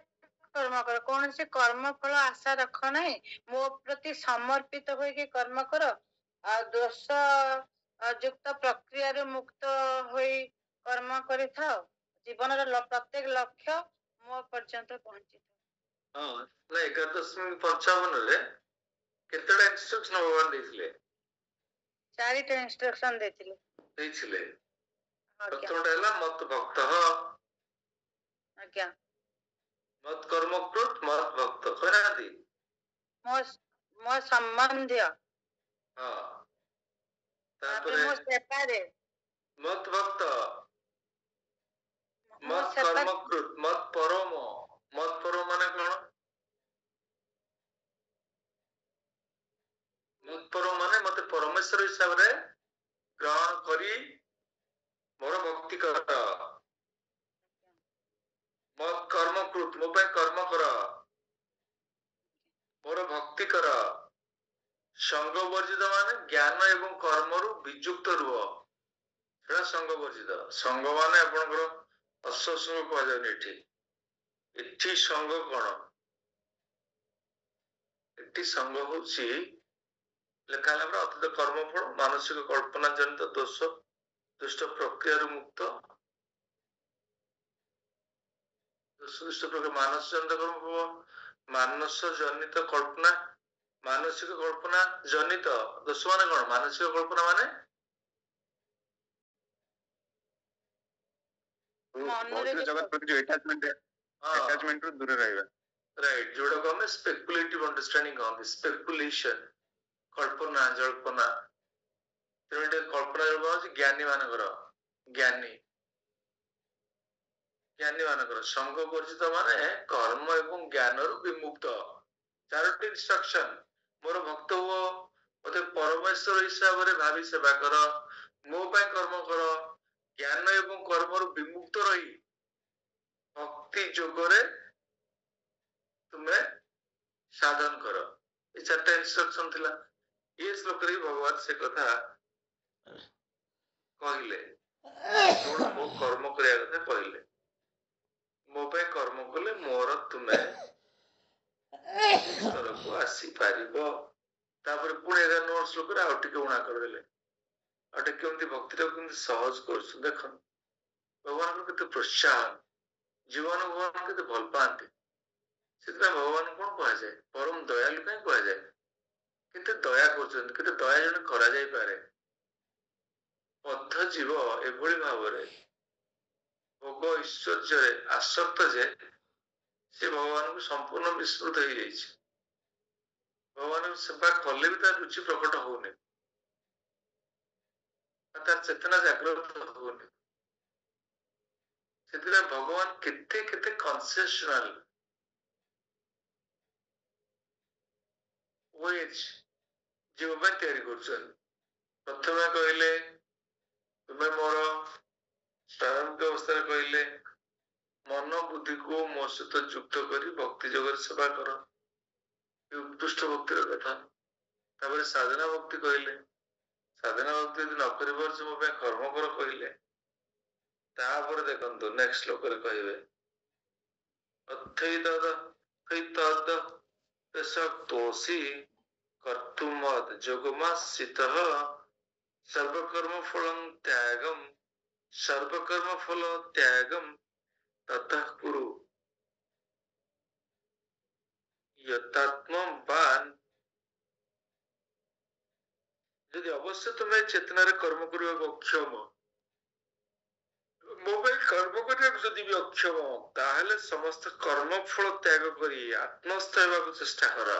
कर्म कर, कौन से कर्म फल आशा रख नहीं, मो प्रति समर्पित होइके कर्म कर, दोष युक्त प्रक्रिया रे मुक्त होई कर्म करि थाओ, जीवन रे प्रत्येक लक्ष्य मो पर्यंत पहुंची था। हां ना 11.55 रे केतडा इंस्ट्रक्शन भगवान देथिले? 4टा इंस्ट्रक्शन देथिले। प्रथमटा हैला मत भक्तः, आज्ञा मत कर्म कृत मत भक्त कहनाती ମୋ ସମ୍ବନ୍ଧୀୟ ହଁ ତାପରେ ତାପରେ ମୋ ସେବାରେ ମତ ଭକ୍ତ ମୋ ମତ ସେବା କର୍ମକୃତ ମତ ପରମ ମତ ପରମ ମାନେ କଣ? ମତ ପରମ ମାନେ ମତେ ପରମେଶ୍ୱର ହିସାବରେ ଗ୍ରହଣ କରି ମୋର ଭକ୍ତି କର। ମତ କର୍ମକୃତ ମୋ ପାଇଁ କର୍ମ କର, ମୋର ଭକ୍ତି କର। ସଙ୍ଗ ବର୍ଜିତ ମାନେ ଜ୍ଞାନ ଏବଂ କର୍ମରୁ ବିଯୁକ୍ତ ରୁହ, ସେଟା ସଙ୍ଗ ବର୍ଜିତ। ସଙ୍ଗ ମାନେ ଆପଣଙ୍କର ଅସତ୍ସଙ୍ଗ କୁହାଯାଉନି ଏଠି। ଏଠି ସଙ୍ଗ କଣ? ଏଠି ସଙ୍ଗ ହଉଛି ଲେଖା ହେଲା ପରେ ଅତୀତ କର୍ମଫଳ, ମାନସିକ କଳ୍ପନା ଜନିତ ଦୋଷ, ଦୁଷ୍ଟ ପ୍ରକ୍ରିୟାରୁ ମୁକ୍ତ, ଦୁଷ୍ଟ ପ୍ରକ୍ରିୟା ମାନସ ଜନିତ କର୍ମଫଳ, ମାନସ ଜନିତ କଳ୍ପନା, ମାନସିକ କଳ୍ପନା ଜନିତ ଦୋଷ ମାନେ କଣ? ମାନସିକ କଳ୍ପନା ମାନେ ମନରେ ଭୌତିକ ଜଗତ ପ୍ରତି ଯୋଉ ଆଟାଚମେଣ୍ଟ ରୁ ଦୂରରେ ରହିବା। ରାଇଟ୍, ଯୋଉଟାକୁ ଆମେ ସ୍ପେକୁଲେଟିଭ ଅଣ୍ଡରଷ୍ଟାଣ୍ଡିଂ କହନ୍ତି, ସ୍ପେକୁଲେସନ, କଳ୍ପନା ଜଳ୍ପନା। ତେଣୁ ଏଠି କଳ୍ପନା ଜଳ୍ପନା ହଉଛି ଜ୍ଞାନୀ ମାନଙ୍କର, ଜ୍ଞାନୀ ମାନଙ୍କର। ସଙ୍ଗ ବର୍ଜିତ ମାନେ କର୍ମ ଏବଂ ଜ୍ଞାନରୁ ବିମୁକ୍ତ। ଚାରୋଟି ଇନଷ୍ଟ୍ରକ୍ସନ, ମୋର ଭକ୍ତ ହୁଅ, ମତେ ପରମେଶ୍ୱର ହିସାବରେ ଭାବି ସେବା କର, ମୋ ପାଇଁ କର୍ମ କର, ଜ୍ଞାନ ଏବଂ କର୍ମରୁ ବିମୁକ୍ତ ରହି ଭକ୍ତି ଯୋଗରେ ତୁମେ ସାଧନ କର। ଏ ଚାରିଟା ଇନଷ୍ଟ୍ରକ୍ସନ ଥିଲା। ଏ ଶ୍ଲୋକରେ ଭଗବାନ ସେ କଥା କହିଲେ, କଣ ମୋ କର୍ମ କରିବା କଥା କହିଲେ। ମୋ ପାଇଁ କର୍ମ କଲେ ମୋର ତୁମେ ସ୍ତରକୁ ଆସିପାରିବ। ତାପରେ ପୁଣି 11 ନମ୍ବର ଶ୍ଲୋକରେ ଆଉ ଟିକେ ଉଣା କରିଦେଲେ, ଆଉ ଟିକେ କେମିତି ଭକ୍ତିଟାକୁ କେମିତି ସହଜ କରୁଛୁ। ଦେଖନ୍ତୁ ଭଗବାନଙ୍କର କେତେ ପ୍ରୋତ୍ସାହନ, ଜୀବନକୁ ଭଗବାନ କେତେ ଭଲ ପାଆନ୍ତି। ସେଥିପାଇଁ ଭଗବାନ କଣ କୁହାଯାଏ? ପରମ ଦୟାଳୁ କାହିଁ କୁହାଯାଏ? କେତେ ଦୟା କରୁଛନ୍ତି, କେତେ ଦୟା ଜଣେ କରାଯାଇପାରେ। ବଦ୍ଧ ଜୀବ ଏଭଳି ଭାବରେ ଭୋଗ ଐଶ୍ୱର୍ଯ୍ୟରେ ଆସକ୍ତ ଯେ ସେ ଭଗବାନଙ୍କୁ ସମ୍ପୂର୍ଣ୍ଣ ବିସ୍ମୃତ ହେଇଯାଇଛି। ଭଗବାନଙ୍କୁ ସେବା କଲେ ବି ତାର ରୁଚି ପ୍ରକଟ ହଉନି, ତାର ଚେତନା ଜାଗ୍ରତ ହଉନି। ସେଥିପାଇଁ ଭଗବାନ କେତେ କେତେ କନସେସନାଲ ୱେଜ ଜୀବ ପାଇଁ ତିଆରି କରୁଛନ୍ତି। ପ୍ରଥମେ କହିଲେ ତୁମେ ମୋର ପ୍ରାରମ୍ଭିକ ଅବସ୍ଥାରେ କହିଲେ ମନ ବୁଦ୍ଧିକୁ ମୋ ସହିତ ଯୁକ୍ତ କରି ଭକ୍ତି ଯୋଗରେ ସେବା କର, ଉତ୍କୃଷ୍ଟ ଭକ୍ତିର କଥା। ତାପରେ ସାଧନା ଭକ୍ତି କହିଲେ, ସାଧନା ଭକ୍ତି ଯଦି ନ କରିପାରୁଛ ମୋ ପାଇଁ କର୍ମ କର କହିଲେ। ତାପରେ ଦେଖନ୍ତୁ ନେକ୍ସଟ ଶ୍ଲୋକରେ କହିବେ ତୋଷୀ କର୍ତ୍ତୁମଦ ଯୋଗମାସିତଃ ସର୍ବକର୍ମ ଫଳଂ ତ୍ୟାଗମ୍ ସର୍ବକର୍ମ ଫଳ ତ୍ୟାଗମ୍ ତତଃ କୁରୁ ଯତାତ୍ମବାନ୍। ଯଦି ଅବଶ୍ୟ ତୁମେ ଚେତନାରେ କର୍ମ କରିବାକୁ ଅକ୍ଷମ, ମୋ ପାଇଁ କର୍ମ କରିବାକୁ ଯଦି ବି ଅକ୍ଷମ, ତାହେଲେ ସମସ୍ତ କର୍ମ ଫଳ ତ୍ୟାଗ କରି ଆତ୍ମସ୍ଥ ହେବାକୁ ଚେଷ୍ଟା କର।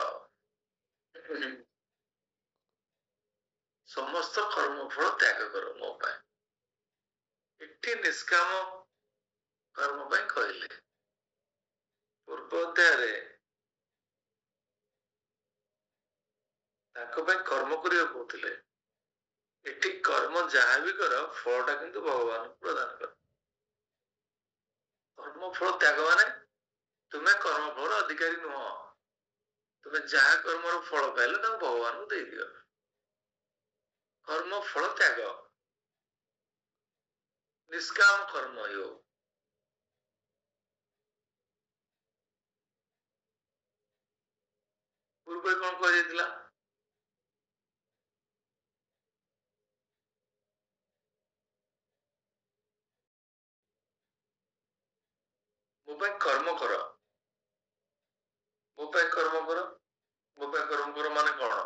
ସମସ୍ତ କର୍ମ ଫଳ ତ୍ୟାଗ କର ମୋ ପାଇଁ। ଏଠି ନିଷ୍କାମ କର୍ମ ପାଇଁ କହିଲେ। ପୂର୍ବ ଅଧ୍ୟାୟରେ ତାଙ୍କ ପାଇଁ କର୍ମ କରିବାକୁ କହୁଥିଲେ, ଏଠି କର୍ମ ଯାହା ବି କର ଫଳଟା କିନ୍ତୁ ଭଗବାନଙ୍କୁ ପ୍ରଦାନ କର। କର୍ମ ଫଳ ତ୍ୟାଗ ମାନେ ତୁମେ କର୍ମ ଫଳର ଅଧିକାରୀ ନୁହଁ, ତୁମେ ଯାହା କର୍ମର ଫଳ ପାଇଲେ ତାକୁ ଭଗବାନଙ୍କୁ ଦେଇଦିଅ। କର୍ମ ଫଳ ତ୍ୟାଗ, ନିଷ୍କାମ କର୍ମ ହେଉ। ପୂର୍ବରେ କଣ କୁହାଯାଇଥିଲା? ମୋ ପାଇଁ କର୍ମ କର, ମୋ ପାଇଁ କର୍ମ କର। ମୋ ପାଇଁ କର୍ମ କର ମାନେ କଣ?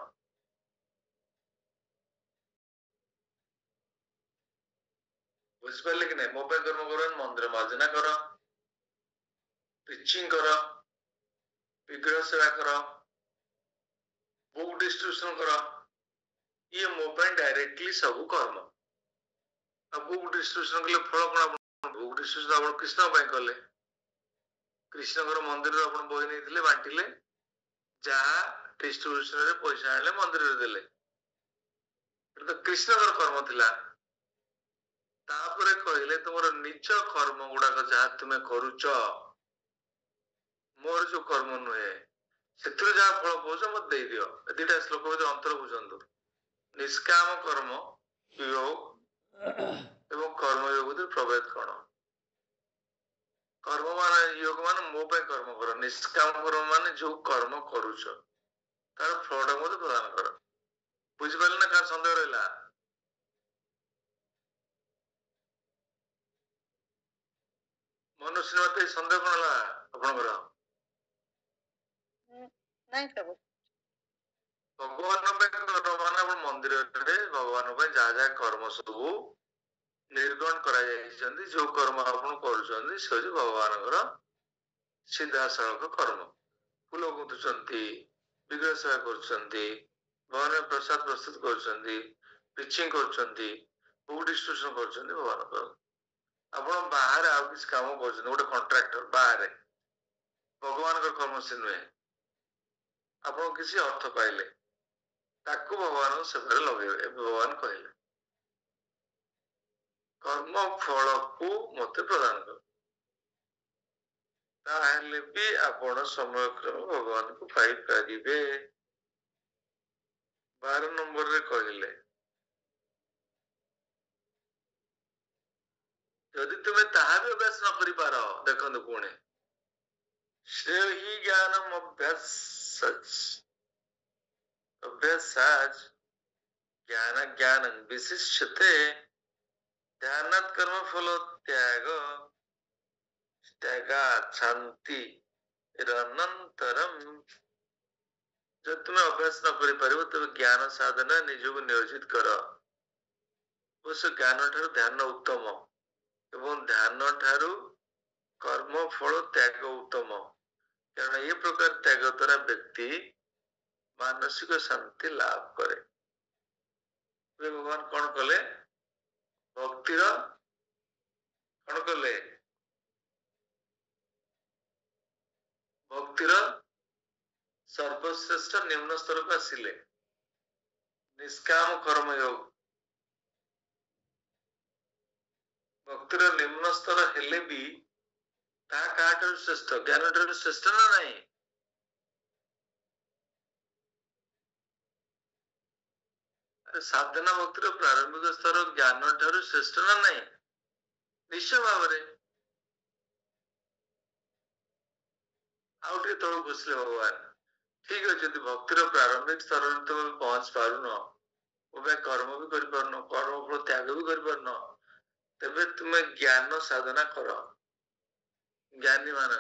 ବୁଝିପାରିଲେ କି ନାଇଁ? ମୋ ପାଇଁ କର୍ମ କର, ମନ୍ଦିର ମାର୍ଜନା କର, ପ୍ରିଚିଂ କର, ବିଗ୍ରହ ସେବା କର, डिस्ट्रीब्यूशन कर ये मो डायरेक्टली सब कर्म बुक डिस्ट्रीब्यूशन कले फल कौन बुक डिस्ट्रीब्यूशन आप कृष्ण कले कृष्ण मंदिर आप बही नहीं बांटिले जहाँ डिस्ट्रीब्यूशन पैसा आने मंदिर देले तो कृष्ण कर्म थिला तापरे कहले तुम निज कर्म गुड़ाक जहाँ तुम्हें करुच मोर जो कर्म नुहे से जहाँ फल पाच मत दे दियो दीटा श्लोक अंतर बुझंतु निष्काम कर्म योग एवं कर्मयोग प्रभेद कौन कर्म मान योग मान मो कर्म कर निष्काम कर्म मान जो कर्म करुच तार फलटा मत प्रदान कर बुझिपारे ना कार सन्देह रहा मनुष्य मत सन्देह कौन है आपनकर नहीं प्रभु भगवान मान मंदिर भगवान जहाँ जहाँ कर्म सब निर्गण कर जो कर्म आप कर भगवान सीधा सड़क कर्म फूल गुंथुंट विग्रह सेवा कर प्रसाद प्रस्तुत करिचिंग कर डिस्ट्रीब्यूशन कर भगवान आप बाहर आउ किसी काम कर गोटे कंट्राक्टर बाहर भगवान कर्म से नुहे आप किसी अर्थ पाइले ताकू भगवान सेवारे लगे भगवान कहले कर्म फल को मत प्रदान कर ताहले भी आपण समय क्रम भगवान को पाई पारिबे 12 नंबर रे कहले यदि तुम्हें ताहा भी अभ्यास न करि पारो देखंतु कोणे श्रेय ही ज्ञानम अभ्यास ज्ञान ज्ञान विशिष्यते ध्यानात् कर्म फल त्याग त्यागा शांति अनंतरम जब तुम्हें अभ्यास न कर पार तब ज्ञान साधना निजक नियोजित कर उस ज्ञान ठारू ध्यान उत्तम एवं ध्यान ठारू कर्म फल त्याग उत्तम कारण ये प्रकार त्याग द्वारा व्यक्ति मानसिक शांति लाभ करे भगवान कौन कले भक्तिर कौन कले भक्तिर सर्वश्रेष्ठ निम्न स्तर को आसिले निष्काम कर्म योग भक्तिर निम्न स्तर हेले भी ता काटर श्रेष्ठ ज्ञान ठारू श्रेष्ठ ना नहीं साधना भक्तिर प्रारंभिक स्तर ज्ञान ठारू श्रेष्ठ ना नहीं निश्चय भाव आउटे तल घुसले भगवान ठीक अच्छे भक्तिर प्रारंभिक स्तर तुम पहुंच पारुन कर्म भी कर कर्म फल त्याग भी कर तेबे तुम्हें ज्ञान साधना कर ज्ञानी मान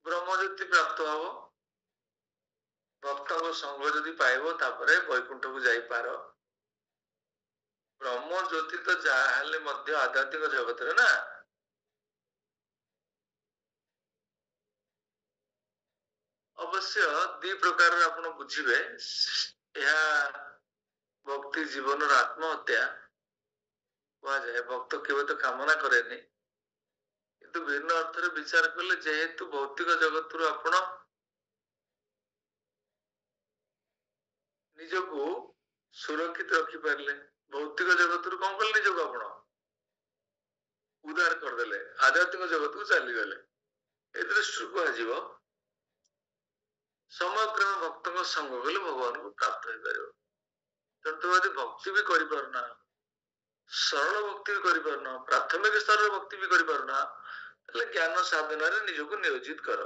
ब्रह्मज्योति प्राप्त हम भक्त संग जदि पाइब तापरे वैकुंठ को जाई पार ब्रह्म ज्योति तो जहाँ मध्य आध्यात्मिक जगत रे ना अवश्य दी प्रकार आप बुझे भक्ति जीवन आत्महत्या कह जाए भक्त केवे तो कामना करेनि किंतु भिन्न अर्थ रे विचार कले जेहेतु भौतिक जगत रु आपण निजको सुरक्षित रखी पारले भौतिक जगत रु कौन कले निजको आपण उदार करदेले आध्यात्मिक जगत को चली गले ए दृष्टि को आजीव समय क्रम भक्त संग कले भगवान को प्राप्त हो पार तुम यदि भक्ति भी कर पारना सरल भक्ति भी कर पारना प्राथमिक स्तर भक्ति भी कर पारना ज्ञान साधना निजक नियोजित कर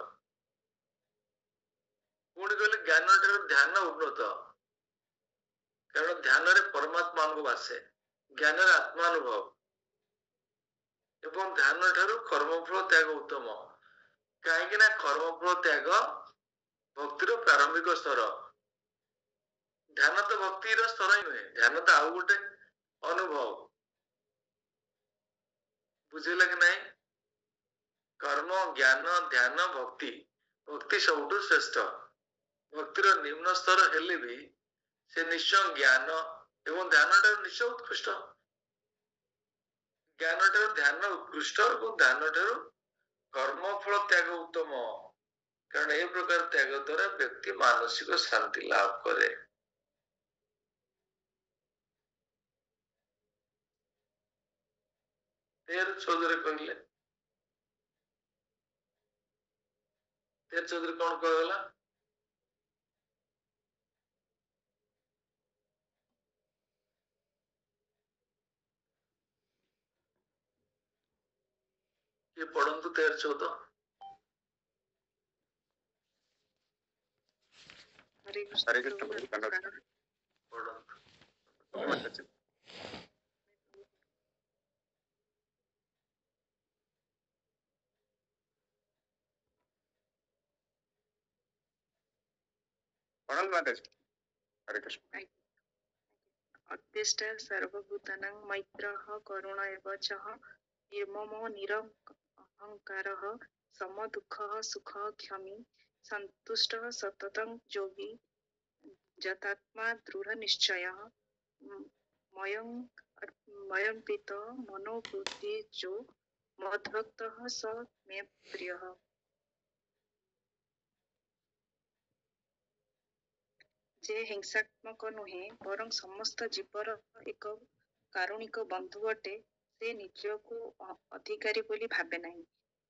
पुणी कहले ज्ञान ठार ध्यान उन्नत कारण ध्यान रे परमात्मा को बासे ज्ञान आत्मानुभव एवं ध्यान ठारू कर्मफल त्याग उत्तम कहीं कर्मफल त्याग भक्तिर प्रारंभिक स्तर ध्यान तो भक्तिर स्तर ही नुहे ध्यान तो आउ गोटे अनुभव बुझेगा कि नहीं कर्म ज्ञान ध्यान भक्ति भक्ति सबुठ श्रेष्ठ ଭକ୍ତିର ନିମ୍ନ ସ୍ତର ହେଲେ ବି ସେ ନିଶ୍ଚୟ ଜ୍ଞାନ ଏବଂ ଧ୍ୟାନ ଠାରୁ ନିଶ୍ଚୟ ଉତ୍କୃଷ୍ଟ। ଜ୍ଞାନ ଠାରୁ ଧ୍ୟାନ ଉତ୍କୃଷ୍ଟ ଏବଂ ଧ୍ୟାନ ଠାରୁ କର୍ମଫଳ ତ୍ୟାଗ ଉତ୍ତମ, କାରଣ ଏ ପ୍ରକାର ତ୍ୟାଗ ଦ୍ୱାରା ବ୍ୟକ୍ତି ମାନସିକ ଶାନ୍ତି ଲାଭ କରେ। ତେର ଚଉଦରେ କହିଲେ, 13-14 କଣ କୁହାଗଲା? ये पढ़ंतु 13-14। हरे हरे कृष्ण प्रभु प्रभु धन्यवाद। पढ़ंतु। प्रणाम माताजी। हरे कृष्ण। अद्वेष्टा सर्वभूतानां मैत्रः करुण एव च निर्ममो निरहङ्कारः समदुःखः सुखः क्षमी सन्तुष्टः सततं योगी जतात्मा दृढनिश्चयः मयंपित मनोबुद्धि जो मद्भक्तः स मे प्रियः। जे हिंसात्मक नुहे बरं समस्त जीवर एक कारुणिक बंधु अटे, से निजको अधिकारी बोली भावे नहीं।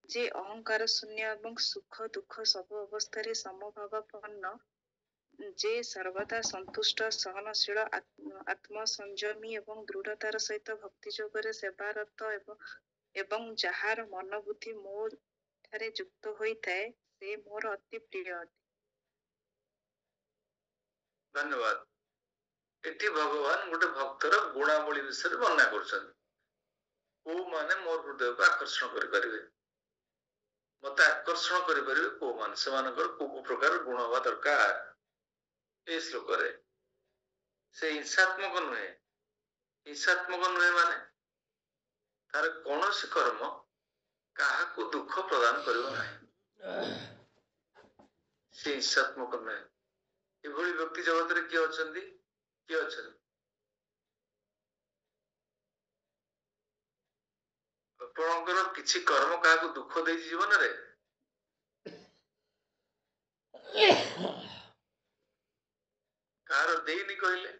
जे अहंकार शून्य एवं सुख दुख सब अवस्था समभावापन्न, जे सर्वदा संतुष्ट सहनशील आत्मसंयमी एवं दृढ़तार सहित भक्ति जोगरे सेवारत एवं जहार मन बुद्धि मो ठारे युक्त होइताए, से मोर अति प्रिय अटे। धन्यवाद। एटी भगवान गोटे भक्तर गुणावली विषय वर्णना कर माने मोर हृदय को आकर्षण करें, मत आकर्षण करें को माने को प्रकार गुण हवा दरकार। ए श्लोक से हिंसात्मक नुहे, हिंसात्मक नुहे माने तार कौन कर्म क्या दुख प्रदान कर, से हिंसात्मक नुहे। एभली व्यक्ति जगत किए अछंती, किए अछंती आपणकर किछि कर्म क्या दुख दे जीवन रे, कार देनी कहले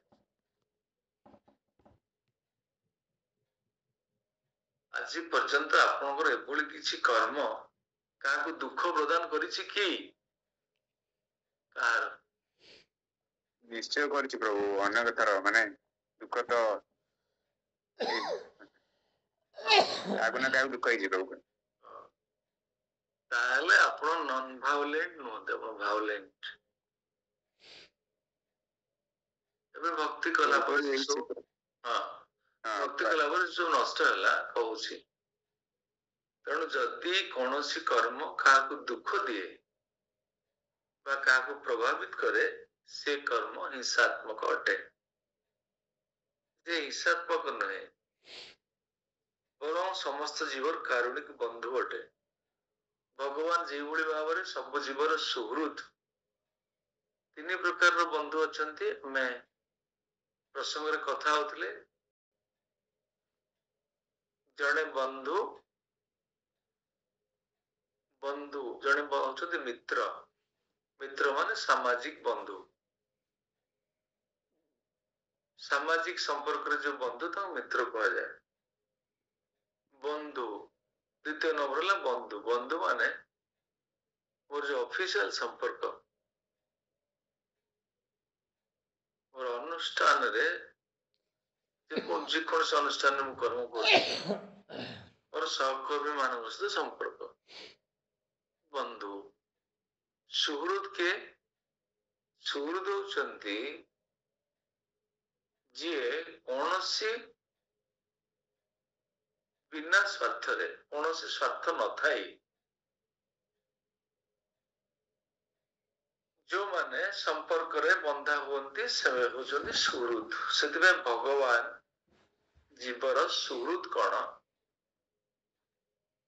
आज पर्यंत आपणकर एभली किछि कर्म क्या दुख प्रदान करिछि कि कार? निश्चय करछि प्रभु, अनेक थर माने दुख तो आगुना क्या दुख है प्रभु। ताहले आपण नॉन भायोलेंट नुहते, आपण भायोलेंट। एबे भक्ति कला पर सब हां भक्ति कला पर सब नष्ट हला कहूछि। तेणु जदि कौनसी कर्म क्या दुख दिए बा क्या प्रभावित करे, से कर्म हिंसात्मक अटे। जे हिंसात्मक नुहे बरं समस्त जीवर कारुणिक बंधु अटे। भगवान जो भाव में सब जीवर सुहृद, तीन प्रकार बंधु अछंती। मैं प्रसंग रे कथा होतले, जड़े बंधु बंधु जड़े होचंती मित्र, मित्र माने सामाजिक बंधु। सामाजिक संपर्क रे जो बंधु था मित्र कहा जाए। बंधु द्वितीय नंबर है बंधु। बंधु माने मोर जो ऑफिशियल संपर्क, मोर अनुष्ठान रे जेकोसी अनुष्ठान में कर्म कर और सहकर्मी मान सहित संपर्क। बंधु सुहृद के सुहृद होचंती जी कौन सी बिना स्वार्थ रे कौन सी स्वार्थ न थाई जो माने संपर्क रे बंधा हुंती से होचंती सुहृद। सेतिबे भगवान जीवर सुहृद कौन,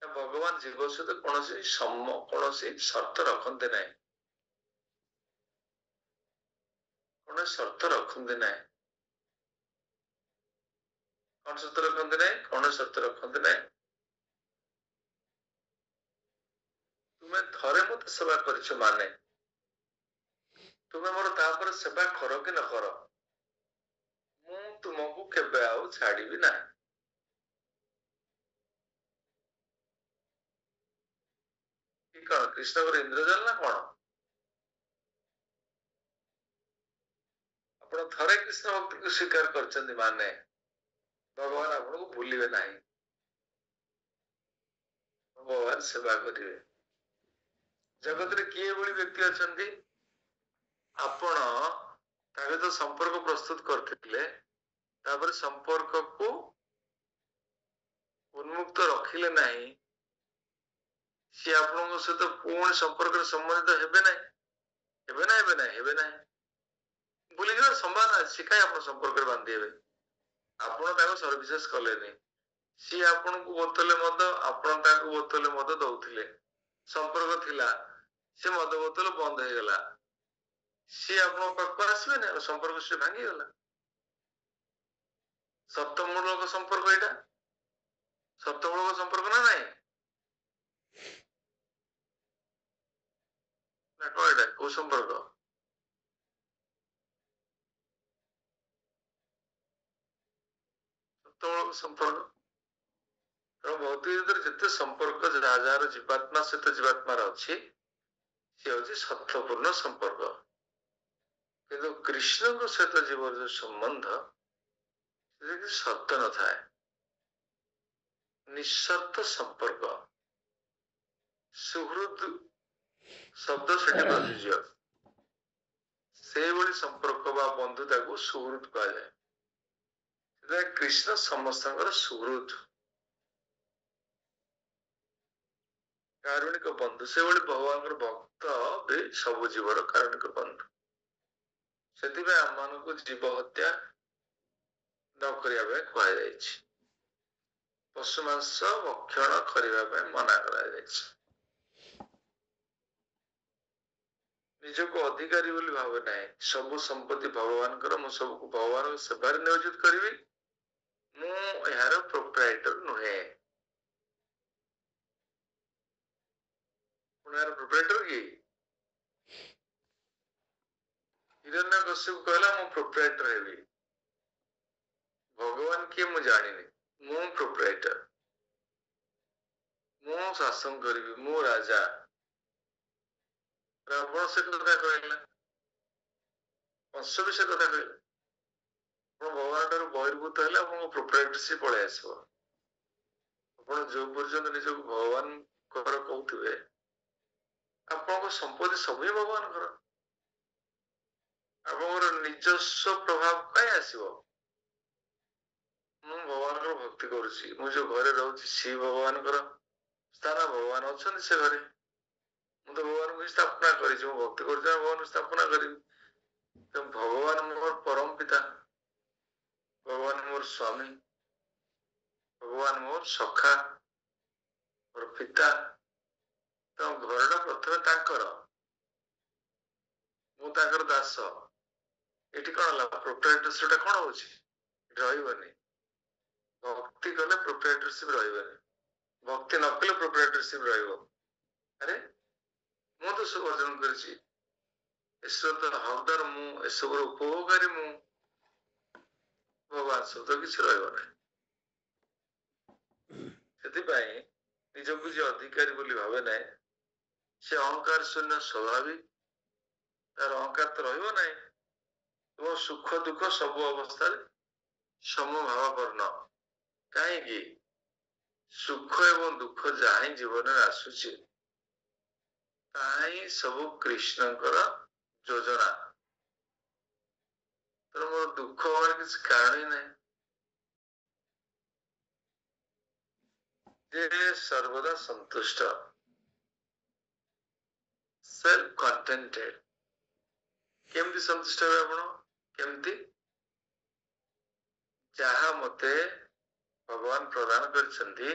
भगवान जीव सहित कौन सी स्वार्थ रखते ना। କୌଣସି ସର୍ତ୍ତ ରଖନ୍ତି ନାହିଁ। କଣ ସର୍ତ୍ତ ରଖନ୍ତି ନାହିଁ? କୌଣସି ସର୍ତ୍ତ ରଖନ୍ତି ନାହିଁ। ତୁମେ ଥରେ ମତେ ସେବା କରିଛ ମାନେ ତୁମେ ମୋର ତାପରେ ସେବା କର କି ନ କର, ମୁଁ ତୁମକୁ କେବେ ଆଉ ଛାଡ଼ିବି ନାହିଁ। କି କଣ କୃଷ୍ଣଙ୍କର ଇନ୍ଦ୍ରଜାଲ ନା କଣ? ଆପଣ ଥରେ କୃଷ୍ଣ ଭକ୍ତିକୁ ସ୍ୱୀକାର କରିଛନ୍ତି ମାନେ ଭଗବାନ ଆପଣଙ୍କୁ ଭୁଲିବେ ନାହିଁ, ଭଗବାନ ସେବା କରିବେ। ଜଗତରେ କିଏ ଏଭଳି ବ୍ୟକ୍ତି ଅଛନ୍ତି? ଆପଣ ତା ସହିତ ସମ୍ପର୍କ ପ୍ରସ୍ତୁତ କରିଥିଲେ, ତାପରେ ସମ୍ପର୍କକୁ ଉନ୍ମୁକ୍ତ ରଖିଲେ ନାହିଁ, ସିଏ ଆପଣଙ୍କ ସହିତ ପୁଣି ସମ୍ପର୍କରେ ସମ୍ବନ୍ଧିତ ହେବେ ନାହିଁ, ହେବେ ନା ହେବେ ନାହିଁ? ହେବେ ନାହିଁ। ଭୁଲିଯିବାର ସମ୍ଭାବନା ଅଛି। କାହିଁ ଆପଣ ସମ୍ପର୍କରେ ବାନ୍ଧି ହେବେ? ଆପଣ ତାଙ୍କୁ ସର୍ଭିସେସ୍ କଲେନି, ସିଏ ଆପଣଙ୍କୁ ବୋତଲେ ମଦ, ଆପଣ ତାଙ୍କୁ ବୋତଲେ ମଦ ଦଉଥିଲେ, ସମ୍ପର୍କ ଥିଲା, ସେ ମଦ ବୋତଲ ବନ୍ଦ ହେଇଗଲା, ସିଏ ଆପଣଙ୍କ ପାଖକୁ ଆସିବେନି, ଆଉ ସମ୍ପର୍କ ସେ ଭାଙ୍ଗିଗଲା। ସପ୍ତମୂଳକ ସମ୍ପର୍କ ଏଇଟା, ସପ୍ତମୂଳକ ସମ୍ପର୍କ ନା ନାଇଁ? ନା କଣ ଏଇଟା? କୋଉ ସମ୍ପର୍କ? ସପ୍ତମୂଳକ ସମ୍ପର୍କ। ତେଣୁ ଭୌତିକ ଜଗତରେ ଯେତେ ସମ୍ପର୍କ ଯାହାର ଜୀବାତ୍ମା ସହିତ ଜୀବାତ୍ମାର ଅଛି, ସେ ହଉଛି ସତ୍ୟପୂର୍ଣ୍ଣ ସମ୍ପର୍କ। କିନ୍ତୁ କୃଷ୍ଣଙ୍କ ସହିତ ଜୀବର ଯୋଉ ସମ୍ବନ୍ଧ, ସେଥିରେ କିଛି ସତ୍ୟ ନଥାଏ, ନିଃସର୍ତ୍ତ ସମ୍ପର୍କ। ସୁହୃଦ ଶବ୍ଦ ସେଠି ପ୍ରଯୁଜ୍ୟ। ସେଇଭଳି ସମ୍ପର୍କ ବା ବନ୍ଧୁତାକୁ ସୁହୃଦ କୁହାଯାଏ। ସେଥିପାଇଁ କୃଷ୍ଣ ସମସ୍ତଙ୍କର ସୁହୃଦ, କାରୁଣିକ ବନ୍ଧୁ। ସେଭଳି ଭଗବାନଙ୍କର ଭକ୍ତ ବି ସବୁ ଜୀବର କାରୁଣିକ ବନ୍ଧୁ। ସେଥିପାଇଁ ଆମମାନଙ୍କୁ ଜୀବ ହତ୍ୟା ନ କରିବା ପାଇଁ କୁହାଯାଇଛି, ପଶୁ ମାଂସ ଭକ୍ଷଣ କରିବା ପାଇଁ ମନା କରାଯାଇଛି। ନିଜକୁ ଅଧିକାରୀ ବୋଲି ଭାବେ ନାହିଁ। ସବୁ ସମ୍ପତ୍ତି ଭଗବାନଙ୍କର, ମୁଁ ସବୁକୁ ଭଗବାନଙ୍କ ସେବାରେ ନିୟୋଜିତ କରିବି, ମୁଁ ଏହାର ପ୍ରୋପ୍ରାଇଟର ନୁହେଁ। ଏହାର ପ୍ରୋପ୍ରାଇଟର କିଏ? ହିରଣ୍ୟକଶ୍ୟପ କହିଲା ମୁଁ ପ୍ରୋପ୍ରାଇଟର ହେବି। ଭଗବାନ କିଏ ମୁଁ ଜାଣିନି, ମୁଁ ପ୍ରୋପ୍ରାଇଟର, ମୁଁ ଶାସନ କରିବି, ମୁଁ ରାଜା। ରାବଣ ସେ କଥା କହିଲା, କଂସ ବି ସେ କଥା କହିଲା। ଆପଣ ଭଗବାନ ଠାରୁ ବହିର୍ଭୂତ ହେଲେ ଆପଣଙ୍କ ପ୍ରୋପ୍ରାଇଟରସିପ ପଳେଇ ଆସିବ। ଆପଣ ଯୋଉ ପର୍ଯ୍ୟନ୍ତ ନିଜକୁ ଭଗବାନଙ୍କର କହୁଥିବେ, ଆପଣଙ୍କ ସମ୍ପତ୍ତି ସବୁ ହିଁ ଭଗବାନଙ୍କର। ଆପଣଙ୍କର ନିଜସ୍ୱ ପ୍ରଭାବ କାହିଁ ଆସିବ? ମୁଁ ଭଗବାନଙ୍କର ଭକ୍ତି କରୁଛି, ମୁଁ ଯୋଉ ଘରେ ରହୁଛି ସିଏ ଭଗବାନଙ୍କର ସ୍ଥାନ, ଭଗବାନ ଅଛନ୍ତି ସେ ଘରେ। ମୁଁ ତ ଭଗବାନଙ୍କୁ ସ୍ଥାପନା କରିଛି, ମୁଁ ଭକ୍ତି କରୁଛି, ଭଗବାନଙ୍କୁ ସ୍ଥାପନା କରିବି। ତେଣୁ ଭଗବାନ ମୋର ପରମ ପିତା, ଭଗବାନ ମୋର ସ୍ୱାମୀ, ଭଗବାନ ମୋର ସଖା, ମୋର ପିତା। ତେଣୁ ଘରଟା ପ୍ରଥମେ ତାଙ୍କର, ମୁଁ ତାଙ୍କର ଦାସ। ଏଠି କଣ ହେଲା? ପ୍ରୋପ୍ରାଇଟରସିପଟା କଣ ହଉଛି? ରହିବନି। ଭକ୍ତି କଲେ ପ୍ରୋପ୍ରାଇଟରସିପ ରହିବନି, ଭକ୍ତି ନ କଲେ ପ୍ରୋପ୍ରାଇଟରସିପ ରହିବ। ଆରେ ମୁଁ ତ ସବୁ ଅର୍ଜନ କରିଛି, ଈଶ୍ୱର ତ ହକଦାର ମୁଁ, ଏସବୁର ଉପଭୋଗକାରୀ ମୁଁ, ଭଗବାନ ସହିତ କିଛି ରହିବ ନାହିଁ। ସେଥିପାଇଁ ନିଜକୁ ଯିଏ ଅଧିକାରୀ ବୋଲି ଭାବେ ନାହିଁ, ସେ ଅହଙ୍କାର ଶୂନ୍ୟ ସ୍ୱାଭାବିକ, ତାର ଅହଙ୍କାର ତ ରହିବ ନାହିଁ। ଏବଂ ସୁଖ ଦୁଃଖ ସବୁ ଅବସ୍ଥାରେ ସମଭାବାପନ୍ନ। କାହିଁକି? ସୁଖ ଏବଂ ଦୁଃଖ ଯାହା ହିଁ ଜୀବନରେ ଆସୁଛି, ତାହା ହିଁ ସବୁ କୃଷ୍ଣଙ୍କର ଯୋଜନା। ତେଣୁ ମୋର ଦୁଃଖ ହବାର କିଛି କାରଣ ହିଁ ନାହିଁ। ଯେ ସର୍ବଦା ସନ୍ତୁଷ୍ଟ, ସେଲ୍ଫ କଣ୍ଟେଣ୍ଟେଡ। କେମିତି ସନ୍ତୁଷ୍ଟ ହେବେ ଆପଣ? କେମିତି? ଯାହା ମତେ ଭଗବାନ ପ୍ରଦାନ କରିଛନ୍ତି,